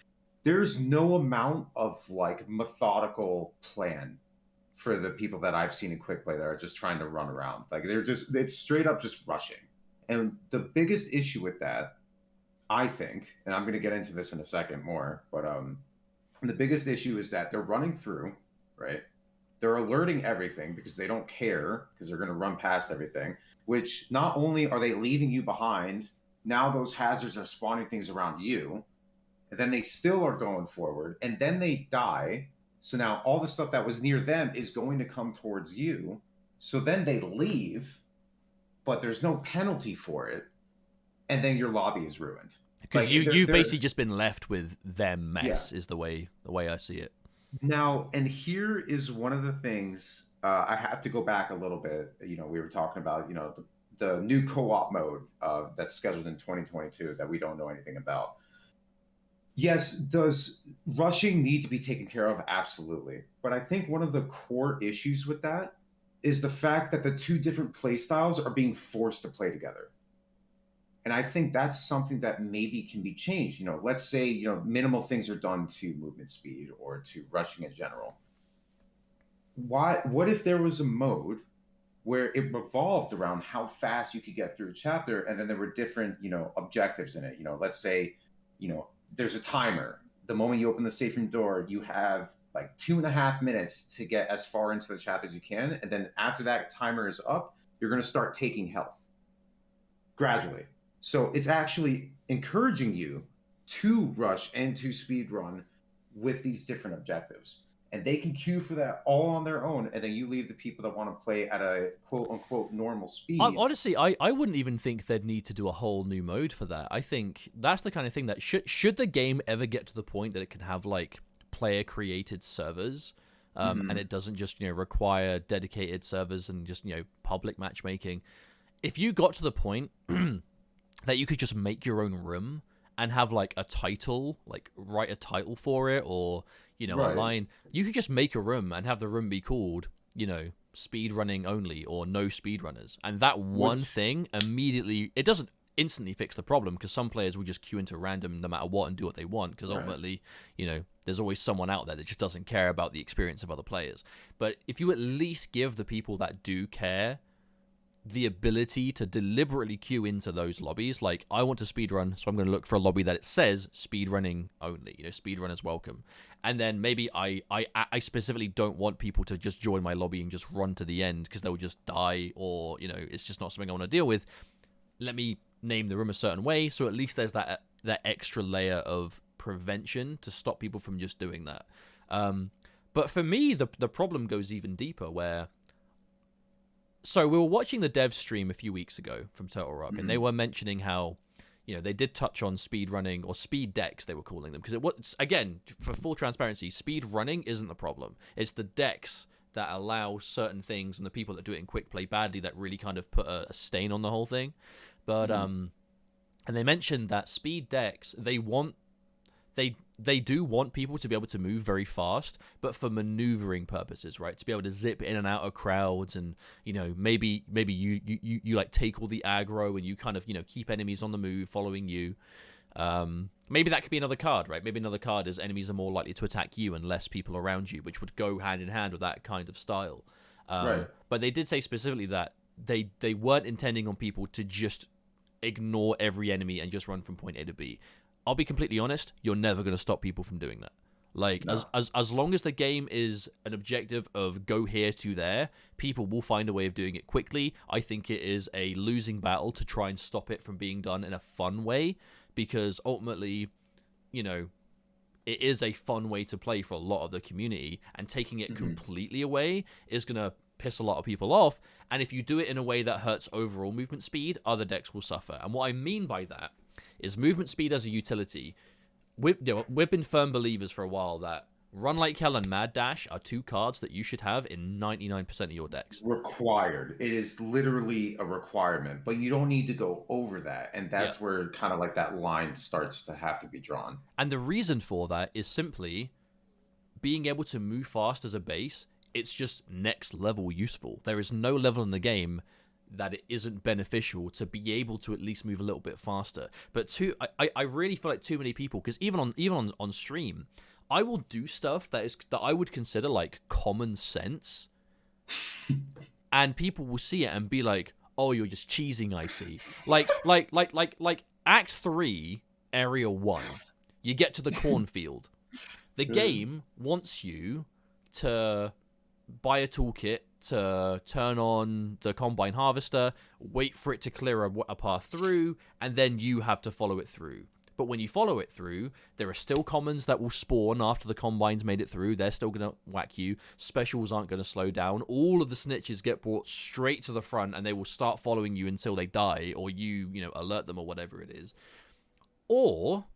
There's no amount of like methodical plan for the people that I've seen in quick play that are just trying to run around. Like, it's straight up just rushing. And the biggest issue with that, I think, and I'm going to get into this in a second more, but the biggest issue is that they're running through, right? They're alerting everything because they don't care, because they're going to run past everything, which not only are they leaving you behind, now those hazards are spawning things around you, and then they still are going forward, and then they die. So now all the stuff that was near them is going to come towards you. So then they leave, but there's no penalty for it. And then your lobby is ruined. Because like, you've basically just been left with them mess, is the way I see it. Now, and here is one of the things, I have to go back a little bit. You know, we were talking about, you know, the new co-op mode that's scheduled in 2022 that we don't know anything about. Yes, does rushing need to be taken care of? Absolutely. But I think one of the core issues with that is the fact that the two different play styles are being forced to play together. And I think that's something that maybe can be changed. You know, let's say, you know, minimal things are done to movement speed or to rushing in general. What if there was a mode where it revolved around how fast you could get through a chapter, and then there were different, you know, objectives in it? You know, let's say, you know, there's a timer. The moment you open the safe room door, you have like 2.5 minutes to get as far into the chapter as you can. And then after that timer is up, you're going to start taking health gradually. So it's actually encouraging you to rush and to speed run with these different objectives. And they can queue for that all on their own. And then you leave the people that want to play at a quote unquote normal speed. Honestly, I wouldn't even think they'd need to do a whole new mode for that. I think that's the kind of thing that should the game ever get to the point that it can have like player created servers, and it doesn't just, you know, require dedicated servers and just, you know, public matchmaking. If you got to the point that you could just make your own room and have like a title, like write a title for it, or, you know, a line, you could just make a room and have the room be called, you know, speed running only or no speedrunners. And that one thing immediately, it doesn't instantly fix the problem, because some players will just queue into random no matter what and do what they want, because ultimately, you know, there's always someone out there that just doesn't care about the experience of other players. But if you at least give the people that do care the ability to deliberately queue into those lobbies, like, I want to speedrun, so I'm going to look for a lobby that it says speedrunning only, you know, speedrunners welcome. And then maybe I specifically don't want people to just join my lobby and just run to the end because they'll just die, or, you know, it's just not something I want to deal with. Let me name the room a certain way, so at least there's that extra layer of prevention to stop people from just doing that. But for me, the problem goes even deeper, where, so we were watching the dev stream a few weeks ago from Turtle Rock, and they were mentioning how, you know, they did touch on speed running, or speed decks they were calling them, because it was, again, for full transparency, speed running isn't the problem. It's the decks that allow certain things, and the people that do it in quick play badly that really kind of put a stain on the whole thing. But And they mentioned that speed decks, they do want people to be able to move very fast, but for maneuvering purposes, right? To be able to zip in and out of crowds, and maybe you like take all the aggro and you kind of keep enemies on the move following you. Maybe that could be another card, right? Maybe another card is enemies are more likely to attack you and less people around you, which would go hand in hand with that kind of style. Right. But they did say specifically that they weren't intending on people to just ignore every enemy and just run from point A to B. I'll be completely honest, you're never going to stop people from doing that. Like, no. as long as the game is an objective of go here to there, people will find a way of doing it quickly. I think it is a losing battle to try and stop it from being done in a fun way, because ultimately, it is a fun way to play for a lot of the community, and taking it completely away is going to piss a lot of people off. And if you do it in a way that hurts overall movement speed, other decks will suffer. And what I mean by that is movement speed as a utility. We've been firm believers for a while that Run Like Hell and Mad Dash are two cards that you should have in 99% of your decks. Required. It is literally a requirement, but you don't need to go over that. And that's where kind of like that line starts to have to be drawn. And the reason for that is simply being able to move fast as a base. It's just next level useful. There is no level in the game that it isn't beneficial to be able to at least move a little bit faster. But I really feel like too many people, because even on stream, I will do stuff that I would consider like common sense, and people will see it and be like, "Oh, you're just cheesing." I see. Like Act 3, Area 1, you get to the cornfield. The game wants you to buy a toolkit to turn on the combine harvester, wait for it to clear a path through, and then you have to follow it through. But when you follow it through, there are still commons that will spawn after the combine's made it through. They're still going to whack you. Specials aren't going to slow down. All of the snitches get brought straight to the front, and they will start following you until they die, or you alert them, or whatever it is. Or,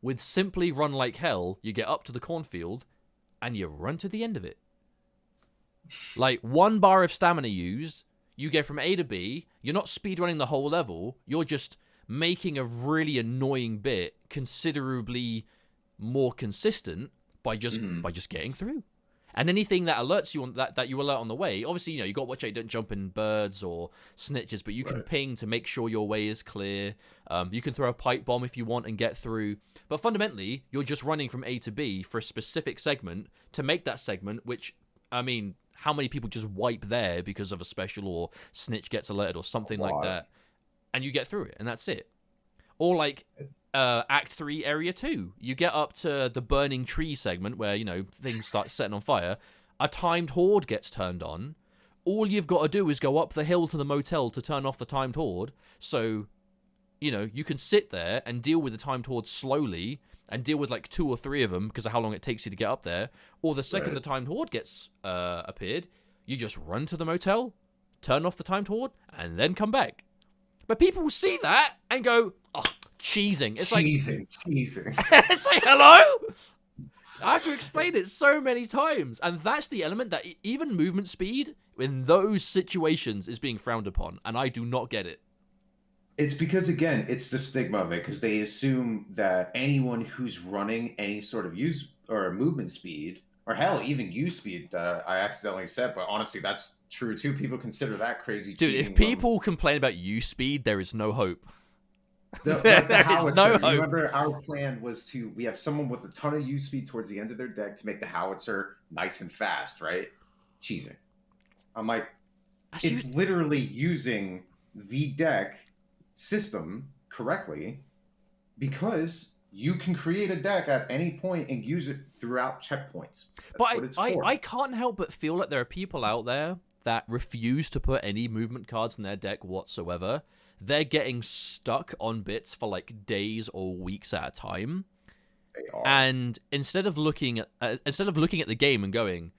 with simply Run Like Hell, you get up to the cornfield, and you run to the end of it. Like, 1 bar of stamina used, you get from A to B. You're not speedrunning the whole level. You're just making a really annoying bit considerably more consistent by just getting through. And anything that alerts you on that you alert on the way, obviously, you got to watch out you don't jump in birds or snitches, but you can ping to make sure your way is clear. You can throw a pipe bomb if you want and get through. But fundamentally, you're just running from A to B for a specific segment to make that segment, which, I mean, how many people just wipe there because of a special or snitch gets alerted or something like that, and you get through it, and that's it. Or like Act 3, Area 2. You get up to the burning tree segment where, things start setting on fire. A timed horde gets turned on. All you've got to do is go up the hill to the motel to turn off the timed horde. So, you can sit there and deal with the timed horde slowly and deal with like 2 or 3 of them because of how long it takes you to get up there. Or the second the timed horde gets appeared, you just run to the motel, turn off the timed horde, and then come back. But people will see that and go, "Oh, cheesing." It's cheesing. It's like, hello? I have to explain it so many times. And that's the element that even movement speed in those situations is being frowned upon. And I do not get it. It's because, again, it's the stigma of it, because they assume that anyone who's running any sort of use or movement speed, or hell, even use speed, I accidentally said, but honestly, that's true too. People consider that crazy. Dude, if people complain about use speed, there is no hope. There is no hope. Remember, our plan was we have someone with a ton of use speed towards the end of their deck to make the howitzer nice and fast, right? Cheesing. I'm like, it's literally using the deck system correctly, because you can create a deck at any point and use it throughout checkpoints. That's but I can't help but feel like there are people out there that refuse to put any movement cards in their deck whatsoever. They're getting stuck on bits for like days or weeks at a time. They are. And instead of looking at the game and going,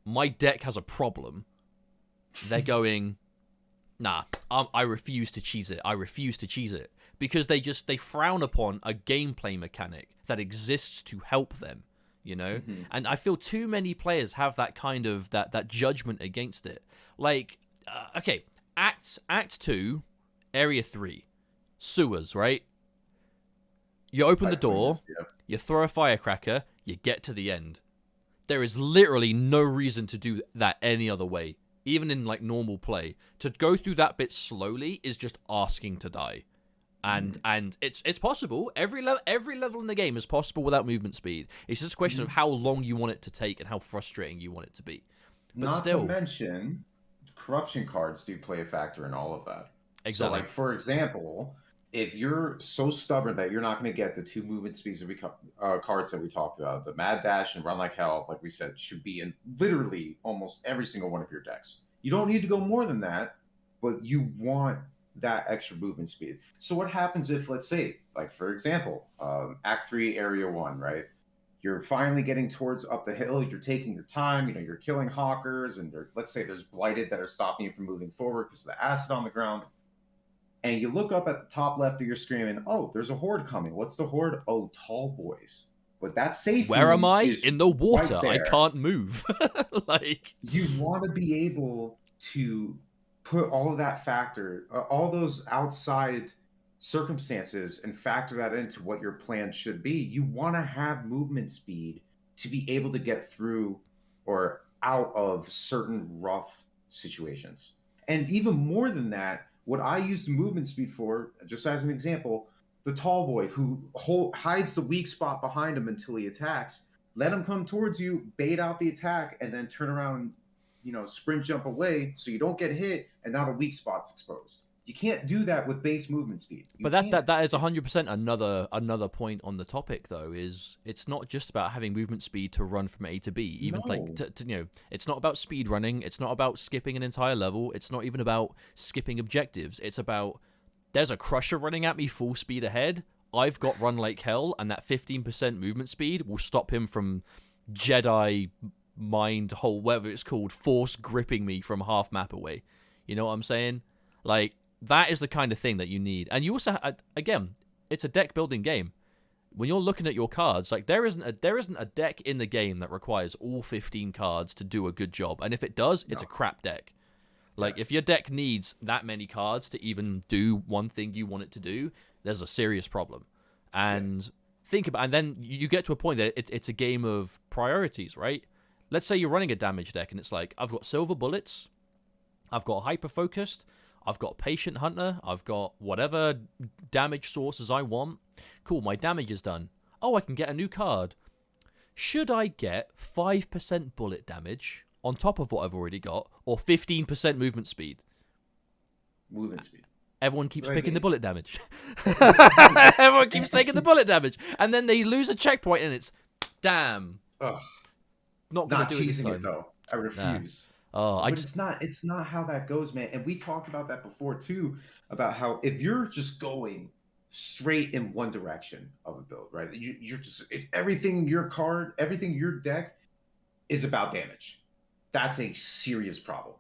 "My deck has a problem," they're going, "Nah, I refuse to cheese it. I refuse to cheese it." Because they frown upon a gameplay mechanic that exists to help them, And I feel too many players have that kind of that judgment against it. Like, okay, Act 2, Area 3. sewers, right? You open the Pipe door, cleaners, yeah. you throw a firecracker, you get to the end. There is literally no reason to do that any other way. Even in like normal play, to go through that bit slowly is just asking to die. And it's possible. Every level in the game is possible without movement speed. It's just a question of how long you want it to take and how frustrating you want it to be. But Not still, to mention, corruption cards do play a factor in all of that. So, exactly. like, for example, if you're so stubborn that you're not going to get the 2 movement speeds that cards that we talked about, the Mad Dash and Run Like Hell, like we said, should be in literally almost every single one of your decks. You don't need to go more than that, but you want that extra movement speed. So what happens if, let's say, like for example, Act 3, Area 1, right? You're finally getting towards up the hill. You're taking your time. You know, you're killing hawkers, and let's say there's blighted that are stopping you from moving forward because of the acid on the ground. And you look up at the top left of your screen, and oh, there's a horde coming. What's the horde? Oh, tall boys. But that safe Where am I? is In the water. right I there. can't move. Like, You want to be able to put all of that factor, all those outside circumstances, and factor that into what your plan should be. You want to have movement speed to be able to get through or out of certain rough situations. And even more than that, what I use movement speed for, just as an example, the tall boy who hides the weak spot behind him until he attacks. Let him come towards you, bait out the attack, and then turn around, sprint jump away so you don't get hit, and now the weak spot's exposed. You can't do that with base movement speed. but that is 100% another point on the topic, though. Is it's not just about having movement speed to run from A to B. Even like it's not about speed running. It's not about skipping an entire level. It's not even about skipping objectives. It's about there's a crusher running at me full speed ahead. I've got Run Like Hell, and that 15% movement speed will stop him from Jedi mind hole, whatever it's called, force gripping me from half map away. You know what I'm saying? Like, that is the kind of thing that you need. And you also, again, it's a deck building game. When you're looking at your cards, like there isn't a deck in the game that requires all 15 cards to do a good job. And if it does, it's a crap deck. Like, if your deck needs that many cards to even do one thing you want it to do, there's a serious problem. And think about, and then you get to a point that it's a game of priorities, right? Let's say you're running a damage deck, and it's like, I've got silver bullets, I've got hyper focused, I've got patient hunter, I've got whatever damage sources I want. Cool, my damage is done. Oh, I can get a new card. Should I get 5% bullet damage on top of what I've already got, or 15% movement speed? Movement speed. Everyone keeps picking the bullet damage. Everyone keeps taking the bullet damage. And then they lose a checkpoint, and it's, damn. Ugh. Not going to do teasing it this time. though. I refuse. Oh, but it's not how that goes, man. And we talked about that before too, about how if you're just going straight in one direction of a build, right? You're just everything your deck is about damage. That's a serious problem.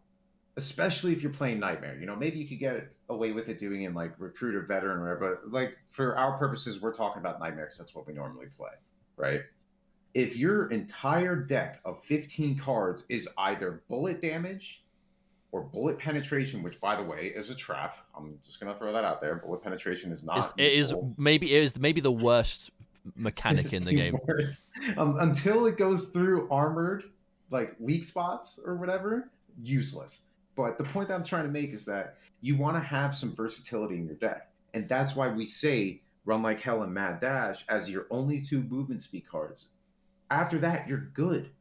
Especially if you're playing Nightmare. Maybe you could get away with it doing in like Recruit or Veteran or whatever, but like for our purposes, we're talking about Nightmare because that's what we normally play, right? If your entire deck of 15 cards is either bullet damage or bullet penetration, which by the way is a trap. I'm just gonna throw that out there. Bullet penetration is not. It is maybe the worst mechanic in the game. Worst. Until it goes through armored, like weak spots or whatever, useless. But the point that I'm trying to make is that you want to have some versatility in your deck. And that's why we say Run Like Hell and Mad Dash as your only 2 movement speed cards. After that, you're good.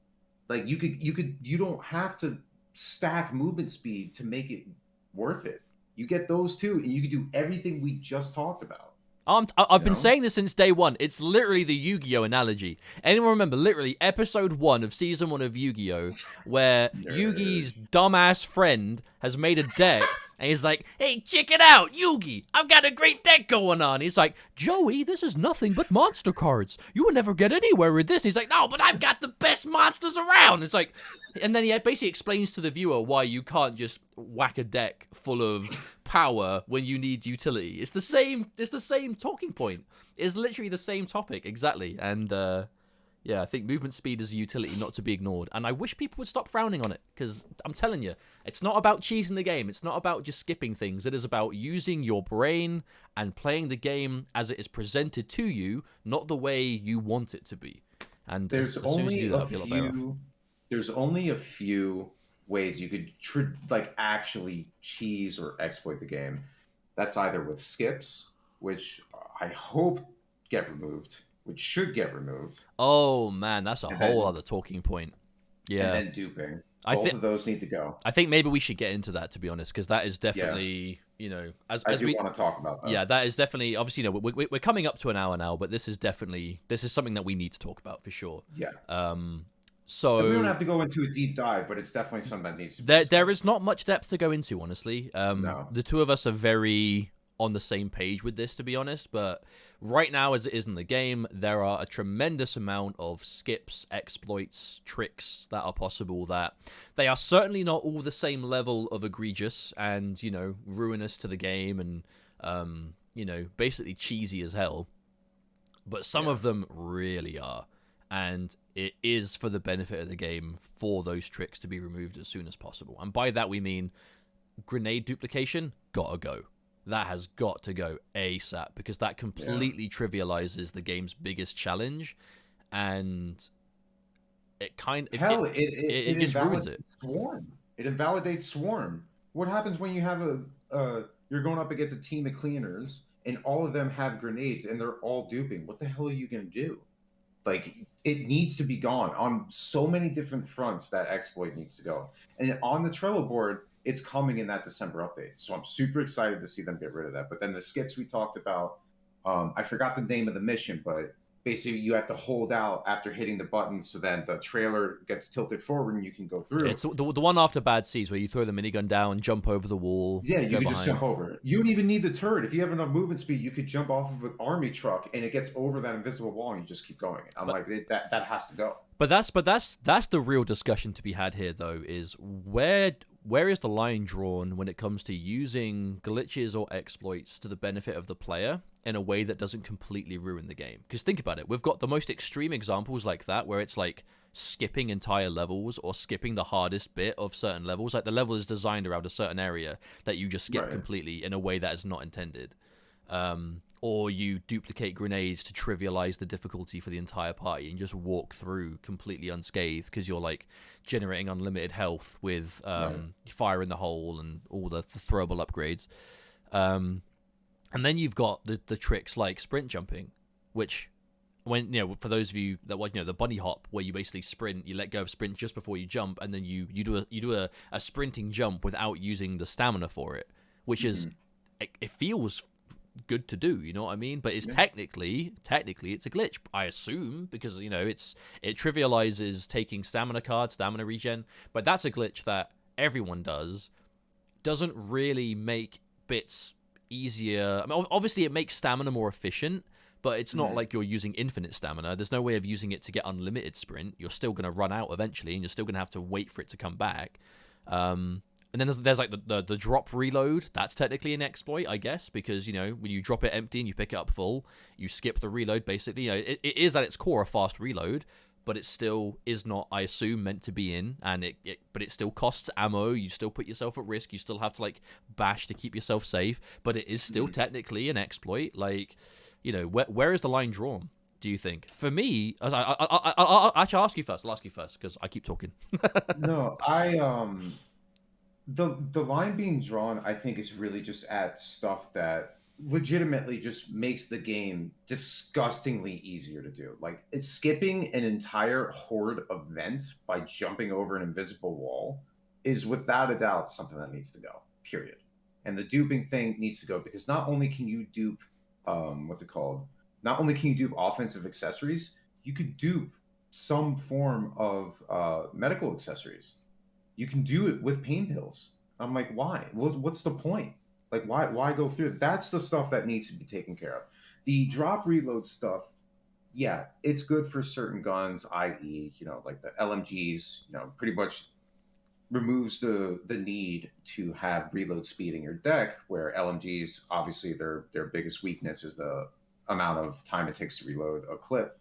Like you don't have to stack movement speed to make it worth it. You get those 2 and you can do everything we just talked about. I've been saying this since day one. It's literally the Yu-Gi-Oh analogy. Anyone remember literally episode 1 of season 1 of Yu-Gi-Oh, where Yugi's dumbass friend has made a deck, and he's like, "Hey, check it out, Yugi! I've got a great deck going on." He's like, "Joey, this is nothing but monster cards. You will never get anywhere with this." He's like, "No, but I've got the best monsters around." It's like, and then he basically explains to the viewer why you can't just whack a deck full of power when you need utility. It's the same talking point. It's literally the same topic exactly. And Yeah, I think movement speed is a utility not to be ignored, and I wish people would stop frowning on it, because I'm telling you, it's not about cheesing the game. It's not about just skipping things. It is about using your brain and playing the game as it is presented to you, not the way you want it to be. And There's as soon as you only do that, a it'll be a lot better off. few. There's only a few ways you could like actually cheese or exploit the game. That's either with skips, which I hope get removed, which should get removed, Oh man, that's a and whole then other talking point. and Yeah, then duping. I Both think of those need to go. I think maybe we should get into that, to be honest, because that is Yeah, definitely, I as do we, want to talk about that. yeah, that is definitely, obviously, we're coming up to an hour now, but this is something that we need to talk about for sure. Yeah, Um, and we don't so have to go into a deep dive, but it's definitely something that needs to be there discussed. is not much depth to go into, honestly. No. The two of us are very on the same page with this, to be honest. But right now, as it is in the game, there are a tremendous amount of skips, exploits, tricks that are possible. That they are certainly not all the same level of egregious and ruinous to the game and basically cheesy as hell. But some Yeah. of them really are. And it is for the benefit of the game for those tricks to be removed as soon as possible. And by that we mean grenade duplication, gotta go. That has got to go ASAP, because that completely trivializes the game's biggest challenge, and it Hell, it it just ruins invalidates it. swarm. It invalidates swarm. What happens when you have you're going up against a team of cleaners and all of them have grenades and they're all duping? What the hell are you gonna do? Like, it needs to be gone on so many different fronts. That exploit needs to go. And on the Trello board, it's coming in that December update. So I'm super excited to see them get rid of that. But then the skips we talked about, I forgot the name of the mission, but basically you have to hold out after hitting the button, so then the trailer gets tilted forward and you can go through. It's the one after Bad Seas where you throw the minigun down, jump over the wall, Yeah, you go could just jump behind. over it. You don't even need the turret. If you have enough movement speed, you could jump off of an army truck and it gets over that invisible wall and you just keep going. I'm But like, that has to go. that's the real discussion to be had here, though, is where is the line drawn when it comes to using glitches or exploits to the benefit of the player in a way that doesn't completely ruin the game? Because think about it, we've got the most extreme examples like that, where it's like skipping entire levels or skipping the hardest bit of certain levels. Like the level is designed around a certain area that you just skip Right. completely in a way that is not intended. Or you duplicate grenades to trivialize the difficulty for the entire party and just walk through completely unscathed because you're like generating unlimited health with fire in the hole and all the throwable upgrades. And then you've got the tricks like sprint jumping, which when for those of you that the bunny hop, where you basically sprint, you let go of sprint just before you jump, and then you do a sprinting jump without using the stamina for it, which is it feels good to do, you know what I mean? But it's technically it's a glitch, I assume, because it trivializes taking stamina cards, stamina regen, but that's a glitch that everyone does. Doesn't really make bits easier. I mean, obviously it makes stamina more efficient, but it's not like you're using infinite stamina. There's no way of using it to get unlimited sprint. You're still going to run out eventually, and you're still going to have to wait for it to come back. And then there's like the drop reload. That's technically an exploit, I guess, because when you drop it empty and you pick it up full, you skip the reload. Basically, it is at its core a fast reload, but it still is not, I assume, meant to be in. And but it still costs ammo. You still put yourself at risk. You still have to like bash to keep yourself safe. But it is still technically an exploit. Like, where is the line drawn? Do you think? For me, I'll actually ask you first. I'll ask you first because I keep talking. No, the line being drawn, I think, is really just at stuff that legitimately just makes the game disgustingly easier to do. Like, it's skipping an entire horde event by jumping over an invisible wall is without a doubt something that needs to go. Period. And the duping thing needs to go, because not only can you dupe, what's it called? Not only can you dupe offensive accessories, you could dupe some form of medical accessories. You can do it with pain pills. I'm like, why? What's the point? Like, why go through it? That's the stuff that needs to be taken care of. The drop reload stuff, yeah, it's good for certain guns, i.e., like the LMGs, pretty much removes the need to have reload speed in your deck, where LMGs, obviously their biggest weakness is the amount of time it takes to reload a clip.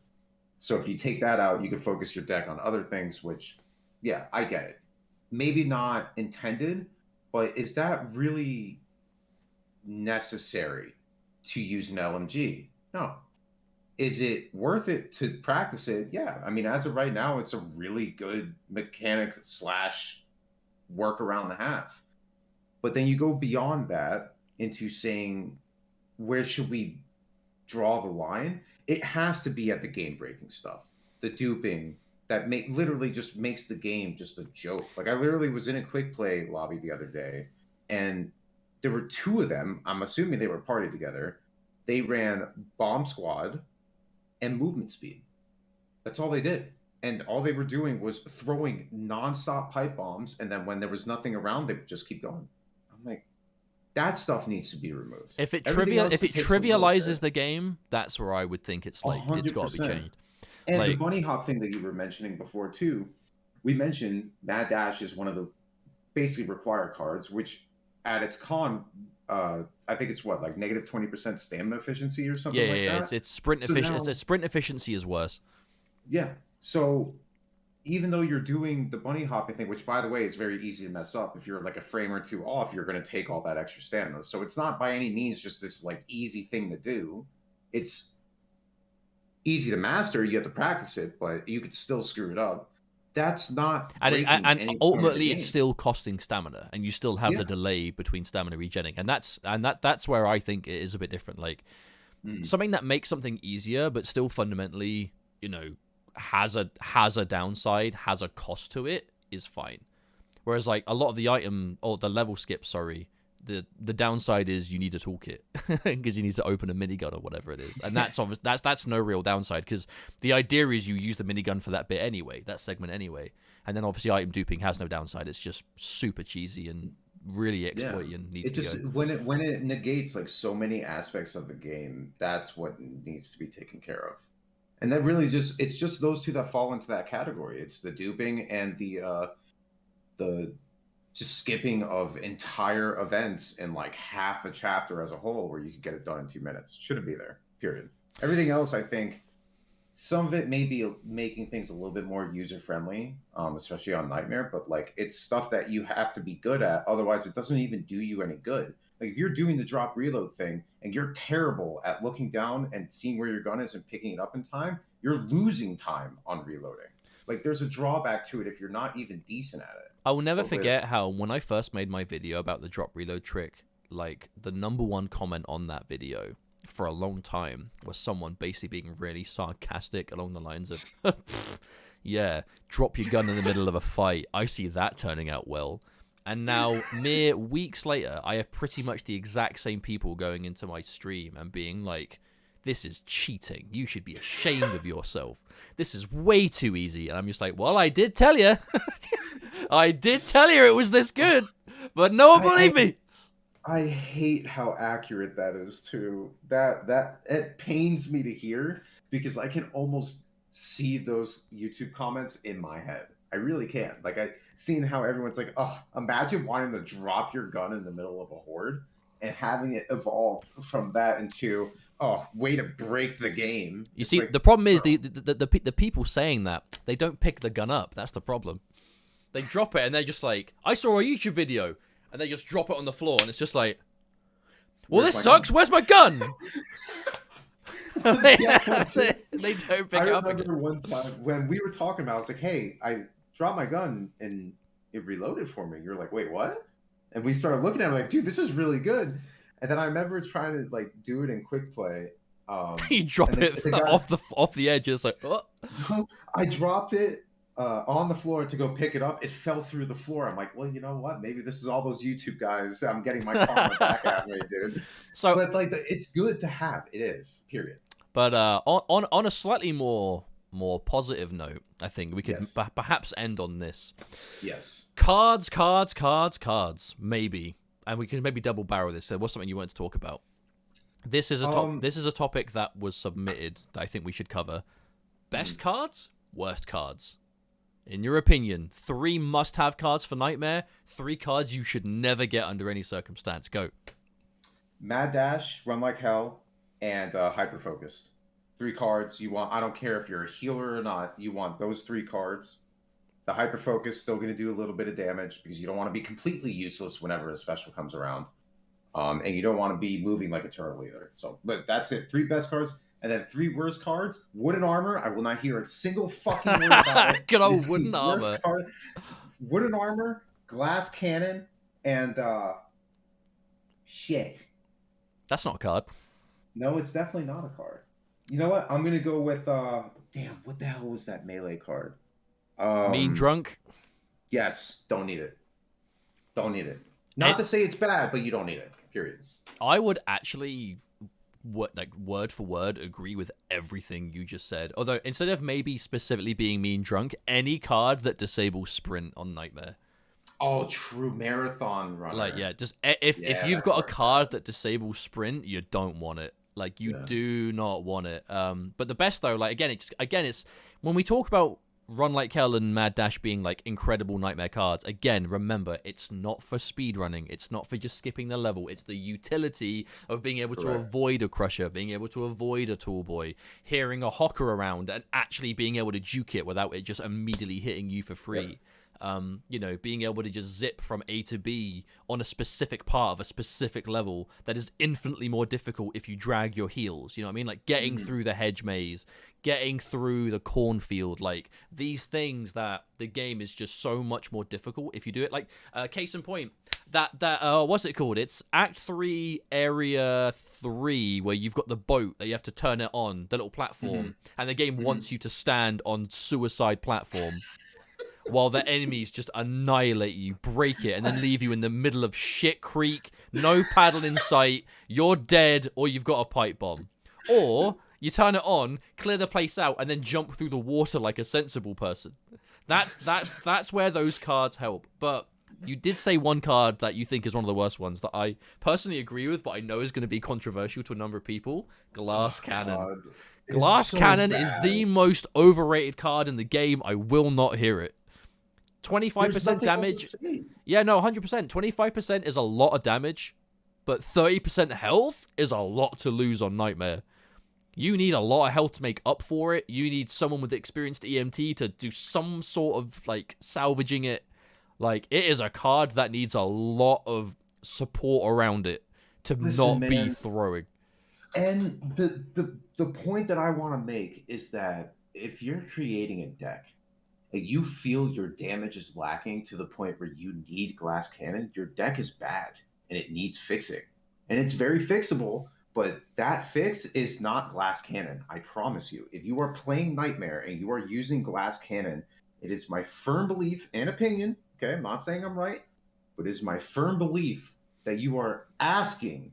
So if you take that out, you can focus your deck on other things, which, yeah, I get it. Maybe not intended, but is that really necessary to use an LMG? No. Is it worth it to practice it? Yeah. I mean, as of right now, it's a really good mechanic slash work around the half. But then you go beyond that into saying, where should we draw the line? It has to be at the game breaking stuff, the duping that literally just makes the game just a joke. Like I literally was in a quick play lobby the other day, and there were two of them. I'm assuming they were partied together. They ran bomb squad and movement speed. That's all they did. And all they were doing was throwing nonstop pipe bombs. And then when there was nothing around, they would just keep going. I'm like, that stuff needs to be removed. If it trivializes the game, that's where I would think it's like 100%. It's got to be changed. And like, the bunny hop thing that you were mentioning before too, we mentioned Mad Dash is one of the basically required cards, which at its con, I think it's what, like negative 20% stamina efficiency or something like that. Yeah, it's sprint efficiency. It's sprint efficiency is worse. Yeah. So even though you're doing the bunny hopping thing, which by the way is very easy to mess up, if you're like a frame or two off, you're going to take all that extra stamina. So it's not by any means just this like easy thing to do. It's easy to master. You have to practice it, but you could still screw it up. That's not, and ultimately it's still costing stamina, and you still have the delay between stamina regenning, and that's where I think it is a bit different. Like something that makes something easier, but still fundamentally, you know, has a downside, has a cost to it, is fine. Whereas like a lot of the item or the level skip, the downside is you need a toolkit because you need to open a minigun or whatever it is, and that's no real downside because the idea is you use the minigun for that bit anyway, that segment anyway, and then obviously item duping has no downside. It's just super cheesy and really exploity and needs to go. When it negates like so many aspects of the game, that's what needs to be taken care of. And that really it's just those two that fall into that category. It's the duping and the just skipping of entire events in like half the chapter as a whole, where you could get it done in 2 minutes. Shouldn't be there, period. Everything else, I think, some of it may be making things a little bit more user-friendly, especially on Nightmare, but like it's stuff that you have to be good at. Otherwise, it doesn't even do you any good. Like if you're doing the drop reload thing and you're terrible at looking down and seeing where your gun is and picking it up in time, you're losing time on reloading. Like there's a drawback to it if you're not even decent at it. I will never forget how when I first made my video about the drop reload trick, like the #1 comment on that video for a long time was someone basically being really sarcastic along the lines of, yeah, drop your gun in the middle of a fight. I see that turning out well. And now, mere weeks later, I have pretty much the exact same people going into my stream and being like, this is cheating. You should be ashamed of yourself. This is way too easy. And I'm just like, well, I did tell you. I did tell you it was this good, but no one believed me. I hate how accurate that is too. That it pains me to hear because I can almost see those YouTube comments in my head. I really can. Like I seen how everyone's like, oh, imagine wanting to drop your gun in the middle of a horde and having it evolve from that into, oh, way to break the game. You see, like, the problem is the people saying that, they don't pick the gun up. That's the problem. They drop it and they're just like, I saw a YouTube video, and they just drop it on the floor, and it's just like, well, this sucks. Gun? Where's my gun? That's it. They don't pick it up again. I remember one time when we were talking about it, I was like, hey, I dropped my gun and it reloaded for me. You're like, wait, what? And we started looking at it like, dude, this is really good. And then I remember trying to like do it in quick play. You drop it off the edge. It's like, oh. I dropped it on the floor to go pick it up. It fell through the floor. I'm like, well, you know what? Maybe this is all those YouTube guys. I'm getting my karma back at me, dude. So, but like, it's good to have. It is. Period. But on a slightly more positive note, I think we could perhaps end on this. Yes. Cards. Maybe. And we can maybe double barrel this. There was something you wanted to talk about. This is a topic that was submitted that I think we should cover. Best cards, worst cards. In your opinion, 3 must-have cards for Nightmare, 3 cards you should never get under any circumstance. Go. Mad Dash, Run Like Hell, and Hyper Focused. 3 cards. You want, I don't care if you're a healer or not, you want those 3 cards. The hyper focus still going to do a little bit of damage because you don't want to be completely useless whenever a special comes around. And you don't want to be moving like a turtle either. So, but that's it. 3 best cards, and then 3 worst cards. Wooden armor. I will not hear a single fucking word about it. Good old wooden armor. Wooden armor, glass cannon, and shit. That's not a card. No, it's definitely not a card. You know what? I'm gonna go with damn, what the hell was that melee card? Mean Drunk. Yes, don't need it. Don't need it. Not to say it's bad, but you don't need it. Period. I would actually, word for word, agree with everything you just said. Although instead of maybe specifically being Mean Drunk, any card that disables Sprint on Nightmare. Oh, true. Marathon runner. Like, yeah, just if you've got a card that disables Sprint, you don't want it. Like, you do not want it. But the best though, like again, it's when we talk about Run Like Hell and Mad Dash being like incredible Nightmare cards. Again, remember, it's not for speedrunning. It's not for just skipping the level. It's the utility of being able to avoid a Crusher, being able to avoid a Tall Boy, hearing a Hocker around, and actually being able to juke it without it just immediately hitting you for free. You know, being able to just zip from A to B on a specific part of a specific level that is infinitely more difficult if you drag your heels. You know what I mean? Like getting through the hedge maze, getting through the cornfield, like these things that the game is just so much more difficult if you do it. Like, case in point, that what's it called? It's Act 3, Area 3, where you've got the boat that you have to turn it on, the little platform, and the game wants you to stand on suicide platform. While the enemies just annihilate you, break it, and then leave you in the middle of shit creek, no paddle in sight, you're dead, or you've got a pipe bomb. Or you turn it on, clear the place out, and then jump through the water like a sensible person. That's where those cards help. But you did say one card that you think is one of the worst ones that I personally agree with, but I know is going to be controversial to a number of people. Glass Cannon. God. Glass Cannon is the most overrated card in the game. I will not hear it. 25% damage. Yeah, no, 100%. 25% is a lot of damage, but 30% health is a lot to lose on Nightmare. You need a lot of health to make up for it. You need someone with experienced EMT to do some sort of, like, salvaging it. Like, it is a card that needs a lot of support around it to not be throwing. And the point that I want to make is that if you're creating a deck, you feel your damage is lacking to the point where you need Glass Cannon, your deck is bad and it needs fixing. And it's very fixable, but that fix is not Glass Cannon. I promise you. If you are playing Nightmare and you are using Glass Cannon, it is my firm belief and opinion, okay, I'm not saying I'm right, but it is my firm belief that you are asking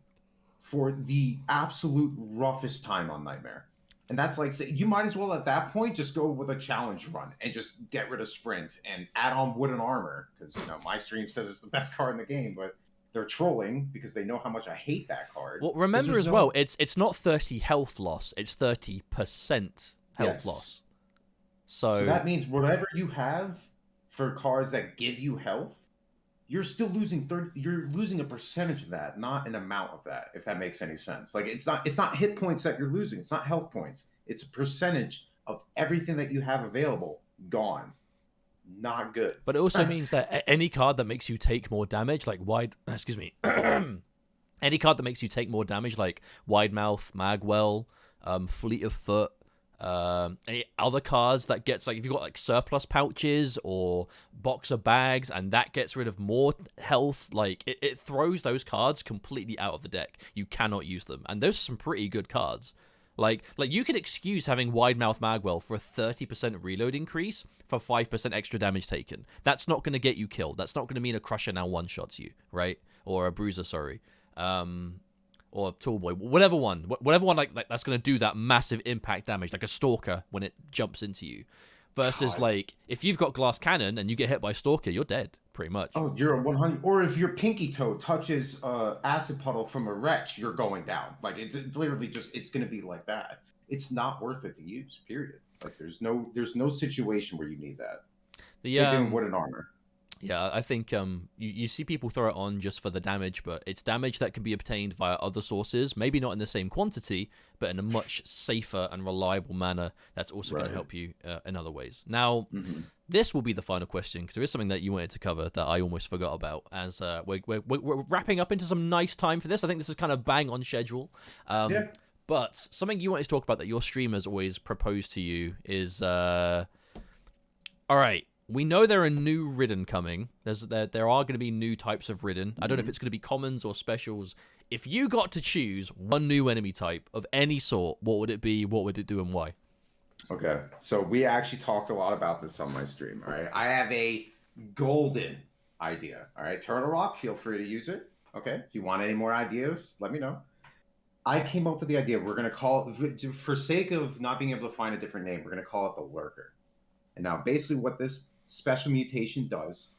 for the absolute roughest time on Nightmare. And that's like, you might as well at that point just go with a challenge run and just get rid of Sprint and add on Wooden Armor. Because, you know, my stream says it's the best card in the game, but they're trolling because they know how much I hate that card. Well, remember as well, it's not 30 health loss, it's 30% health loss. So that means whatever you have for cards that give you health, you're still losing you're losing a percentage of that, not an amount of that, if that makes any sense. Like it's not hit points that you're losing, it's not health points. It's a percentage of everything that you have available gone. Not good. But it also means that any card that makes you take more damage, like any card that makes you take more damage, like Wide Mouth, Magwell, Fleet of Foot, any other cards that gets, like, if you've got like surplus pouches or boxer bags and that gets rid of more health, like it throws those cards completely out of the deck. You cannot use them, and those are some pretty good cards. Like you can excuse having Wide Mouth Magwell for a 30% reload increase for 5% extra damage taken. That's not going to get you killed. That's not going to mean a Crusher now one-shots you, right? Or a Bruiser, sorry. Or Tall Boy, whatever one like that's going to do that massive impact damage, like a Stalker when it jumps into you. Versus, like, if you've got Glass Cannon and you get hit by Stalker, you're dead, pretty much. Oh, you're a 100. Or if your pinky toe touches Acid Puddle from a Wretch, you're going down. Like, it's literally just, it's going to be like that. It's not worth it to use, period. Like, there's no situation where you need that. Same thing with Wooden Armor. Yeah, I think you see people throw it on just for the damage, but it's damage that can be obtained via other sources, maybe not in the same quantity, but in a much safer and reliable manner that's also going to Right. help you in other ways. Now, Hmm. this will be the final question, because there is something that you wanted to cover that I almost forgot about, as we're wrapping up into some nice time for this. I think this is kind of bang on schedule. Yeah. But something you wanted to talk about that your streamers always propose to you is all right. We know there are new ridden coming. There are going to be new types of ridden. I don't know if Hmm. it's going to be commons or specials. If you got to choose one new enemy type of any sort, what would it be? What would it do, and why? Okay. So we actually talked a lot about this on my stream. All right. I have a golden idea. All right. Turtle Rock, feel free to use it. Okay. If you want any more ideas, let me know. I came up with the idea. We're going to call it, for sake of not being able to find a different name, we're going to call it the Lurker. And now, basically, what this special mutation does,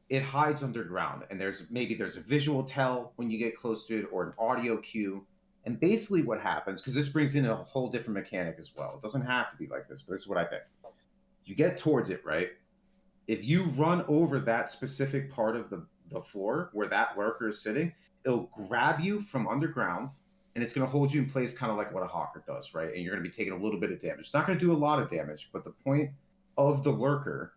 it hides underground, and there's a visual tell when you get close to it, or an audio cue. And basically, what happens, because this brings in a whole different mechanic as well. It doesn't have to be like this, but this is what I think. You get towards it, right? If you run over that specific part of the floor where that lurker is sitting, it'll grab you from underground, and it's going to hold you in place, kind of like what a hawker does, right? And you're going to be taking a little bit of damage. It's not going to do a lot of damage, but the point of the lurker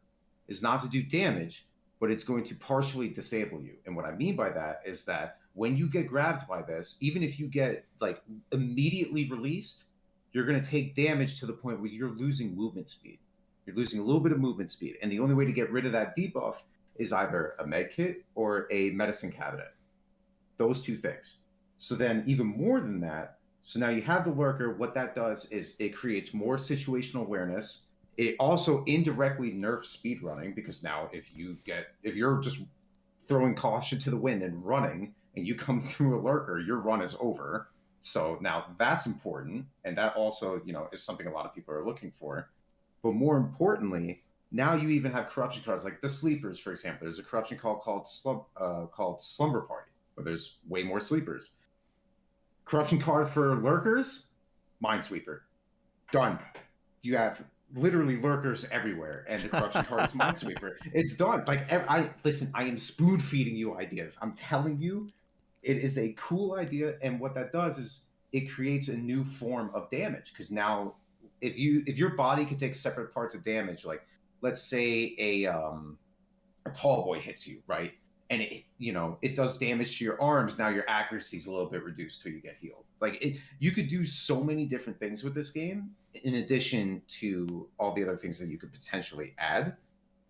is not to do damage, but it's going to partially disable you. And what I mean by that is that when you get grabbed by this, even if you get like immediately released, you're going to take damage to the point where you're losing movement speed. You're losing a little bit of movement speed. And the only way to get rid of that debuff is either a med kit or a medicine cabinet. Those two things. So then, even more than that, so now you have the lurker. What that does is it creates more situational awareness. It also indirectly nerfs speedrunning, because now if you're just throwing caution to the wind and running and you come through a lurker, your run is over. So now that's important, and that also, is something a lot of people are looking for. But more importantly, now you even have corruption cards like the sleepers, for example. There's a corruption card called Slumber Party, where there's way more sleepers. Corruption card for lurkers, Minesweeper. Done. You have literally lurkers everywhere, and the corruption card is Minesweeper. It's done. Like, I listen. I am spoon feeding you ideas. I'm telling you, it is a cool idea, and what that does is it creates a new form of damage. Because now, if your body can take separate parts of damage, like let's say a tall boy hits you, right? And it does damage to your arms. Now your accuracy is a little bit reduced till you get healed. Like, you could do so many different things with this game, in addition to all the other things that you could potentially add.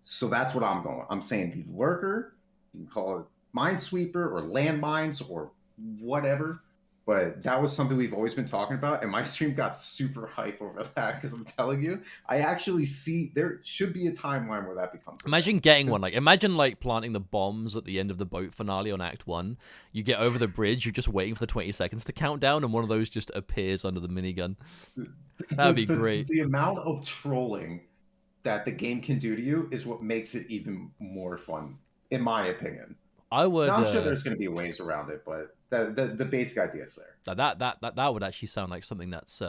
So that's what I'm going. I'm saying the lurker, you can call it Minesweeper or landmines or whatever. But that was something we've always been talking about, and my stream got super hype over that, because I'm telling you, I actually see there should be a timeline where that becomes. Imagine getting one. Like, imagine like planting the bombs at the end of the boat finale on Act 1. You get over the bridge, you're just waiting for the 20 seconds to count down, and one of those just appears under the minigun. That would be great. The amount of trolling that the game can do to you is what makes it even more fun, in my opinion. I would. Now, I'm sure there's going to be ways around it, but the basic idea is there. That would actually sound like something that's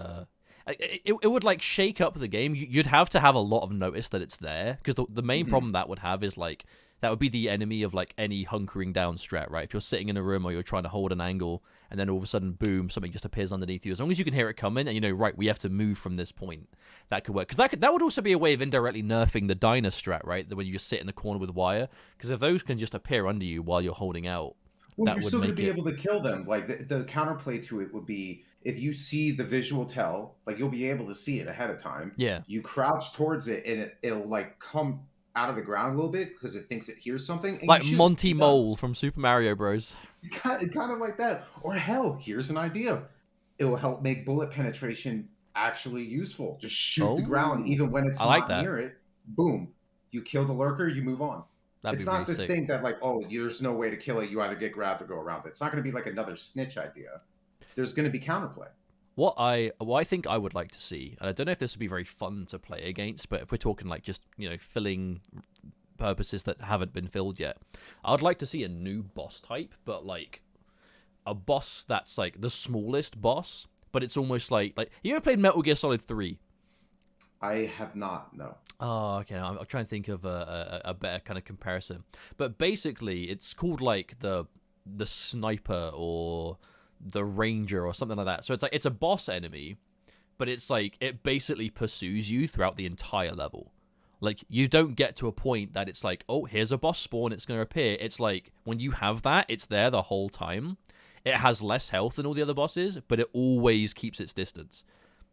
it would like shake up the game. You'd have to have a lot of notice that it's there, because the main problem that would have is like that would be the enemy of like any hunkering down strat, right? If you're sitting in a room or you're trying to hold an angle, and then all of a sudden, boom, something just appears underneath you. As long as you can hear it coming, and you know, right, we have to move from this point, that could work. Because that would also be a way of indirectly nerfing the diner strat, right? When you just sit in the corner with wire. Because if those can just appear under you while you're holding out, Well, that you're would still going to make be it. able to kill them. Like, the counterplay to it would be, if you see the visual tell, like, you'll be able to see it ahead of time. Yeah. You crouch towards it, and it'll like come out of the ground a little bit because it thinks it hears something. And Like you shoot. Monty Mole from Super Mario Bros. Kind of like that. Or hell, here's an idea. It will help make bullet penetration actually useful. Just shoot the ground, even when it's not near it. Boom. You kill the lurker, you move on. It's not this thing that, like, oh, there's no way to kill it. You either get grabbed or go around it. It's not going to be like another snitch idea. There's going to be counterplay. What I think I would like to see, and I don't know if this would be very fun to play against, but if we're talking like just, you know, filling purposes that haven't been filled yet, I would like to see a new boss type, but like a boss that's like the smallest boss, but it's almost like you ever played Metal Gear Solid 3? I have not. No. Oh, okay. I'm trying to think of a better kind of comparison. But basically, it's called like the sniper or the ranger or something like that. So it's like it's a boss enemy, but it's like it basically pursues you throughout the entire level. Like you don't get to a point that it's like, oh, here's a boss spawn, it's going to appear. It's like when you have that, it's there the whole time. It has less health than all the other bosses, but it always keeps its distance.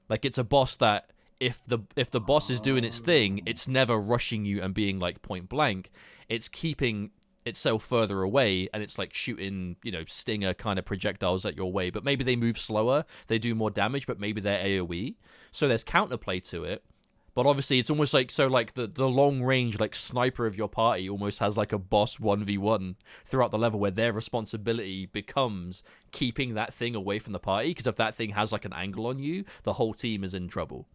Like it's a boss that if the boss is doing its thing, it's never rushing you and being like point blank. It's keeping itself further away, and it's like shooting, stinger kind of projectiles at your way. But maybe they move slower, they do more damage, but maybe they're AoE. So there's counterplay to it. But obviously, it's almost like the long range like sniper of your party almost has like a boss 1v1 throughout the level where their responsibility becomes keeping that thing away from the party. Because if that thing has like an angle on you, the whole team is in trouble.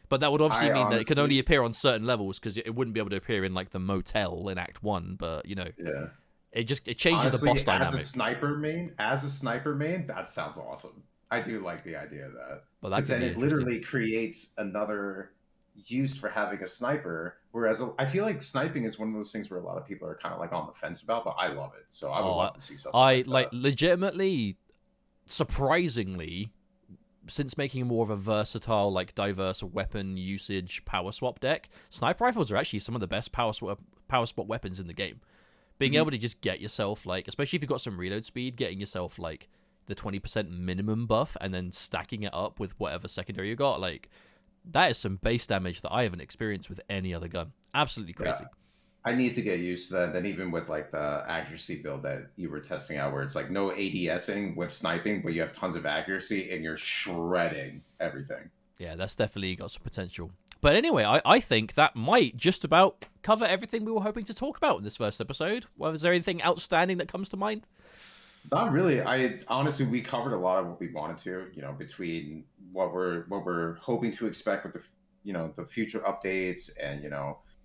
But that would obviously mean that it can only appear on certain levels because it wouldn't be able to appear in like the motel in Act 1. But yeah, it changes honestly, the boss dynamic. As a sniper main, that sounds awesome. I do like the idea of that. Well, because then it literally creates another use for having a sniper, whereas I feel like sniping is one of those things where a lot of people are kind of like on the fence about, but I love it, so I would love to see something like that. Legitimately, surprisingly, since making more of a versatile, like diverse weapon usage power swap deck, sniper rifles are actually some of the best power swap weapons in the game. Being able to just get yourself, like, especially if you've got some reload speed, getting yourself like the 20% minimum buff and then stacking it up with whatever secondary you got, like, that is some base damage that I haven't experienced with any other gun. Absolutely crazy. Yeah. I need to get used to that. Then even with like the accuracy build that you were testing out, where it's like no ADSing with sniping, but you have tons of accuracy and you're shredding everything. Yeah, that's definitely got some potential. But anyway, I think that might just about cover everything we were hoping to talk about in this first episode. Well, is there anything outstanding that comes to mind? Not really. I honestly, we covered a lot of what we wanted to, between what we're hoping to expect with the future updates and,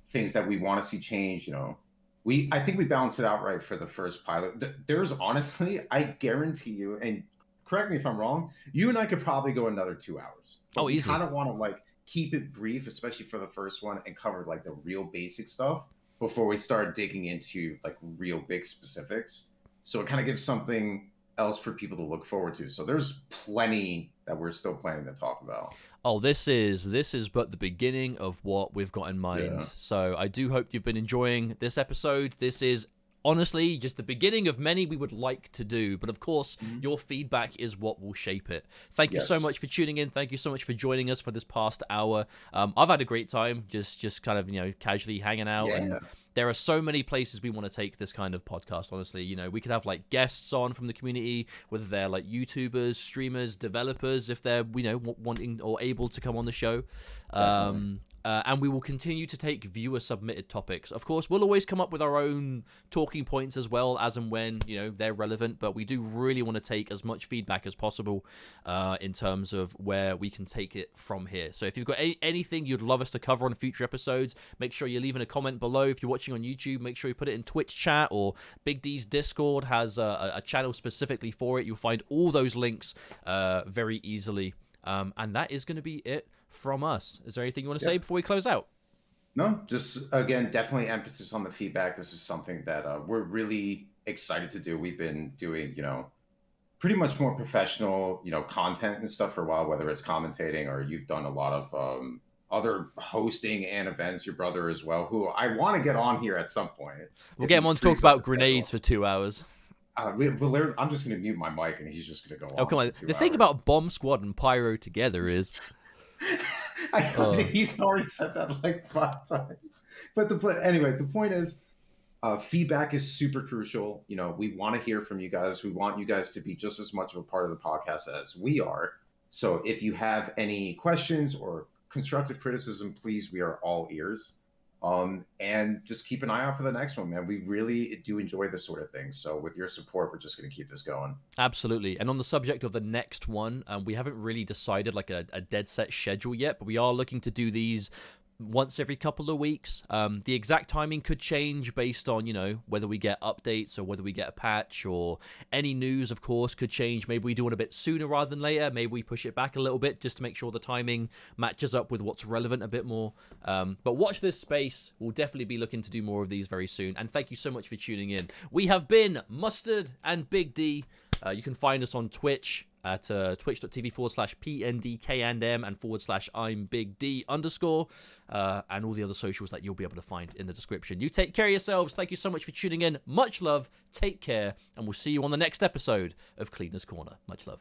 things that we want to see change. I think we balanced it out right for the first pilot. There's honestly, I guarantee you, and correct me if I'm wrong, you and I could probably go another 2 hours. Oh, easily. We kind of want to like keep it brief, especially for the first one, and cover like the real basic stuff before we start digging into like real big specifics. So it kind of gives something else for people to look forward to. So there's plenty that we're still planning to talk about. Oh, this is but the beginning of what we've got in mind. Yeah. So I do hope you've been enjoying this episode. This is honestly just the beginning of many we would like to do. But of course, your feedback is what will shape it. Thank you so much for tuning in. Thank you so much for joining us for this past hour. I've had a great time just kind of, casually hanging out. Yeah. And there are so many places we want to take this kind of podcast, honestly. We could have like guests on from the community, whether they're like YouTubers, streamers, developers, if they're, wanting or able to come on the show. And we will continue to take viewer-submitted topics. Of course, we'll always come up with our own talking points as well, as and when, they're relevant. But we do really want to take as much feedback as possible in terms of where we can take it from here. So if you've got anything you'd love us to cover on future episodes, make sure you're leaving a comment below. If you're watching on YouTube, make sure you put it in Twitch chat, or Big D's Discord has a channel specifically for it. You'll find all those links very easily. And that is going to be it from us. Is there anything you want to say before we close out? No, just again, definitely emphasis on the feedback. This is something that we're really excited to do. We've been doing, pretty much more professional, content and stuff for a while, whether it's commentating or you've done a lot of other hosting and events, your brother as well, who I want to get on here at some point. We'll get him on to talk about grenades for 2 hours. I'm just going to mute my mic and he's just going to go on. Oh, come on. The thing about Bomb Squad and Pyro together is... He's already said that like 5 times. But anyway, the point is, feedback is super crucial. We want to hear from you guys. We want you guys to be just as much of a part of the podcast as we are. So if you have any questions or constructive criticism, please, we are all ears. And just keep an eye out for the next one, man. We really do enjoy this sort of thing. So with your support, we're just going to keep this going. Absolutely. And on the subject of the next one, we haven't really decided like a dead set schedule yet, but we are looking to do these once every couple of weeks. The exact timing could change based on, whether we get updates or whether we get a patch, or any news, of course, could change. Maybe we do it a bit sooner rather than later. Maybe we push it back a little bit just to make sure the timing matches up with what's relevant a bit more. But watch this space. We'll definitely be looking to do more of these very soon. And thank you so much for tuning in. We have been Mustard and Big D. You can find us on Twitch at twitch.tv/PNDK&M and /I'm Big D _ and all the other socials that you'll be able to find in the description. You take care of yourselves. Thank you so much for tuning in. Much love. Take care. And we'll see you on the next episode of Cleaner's Corner. Much love.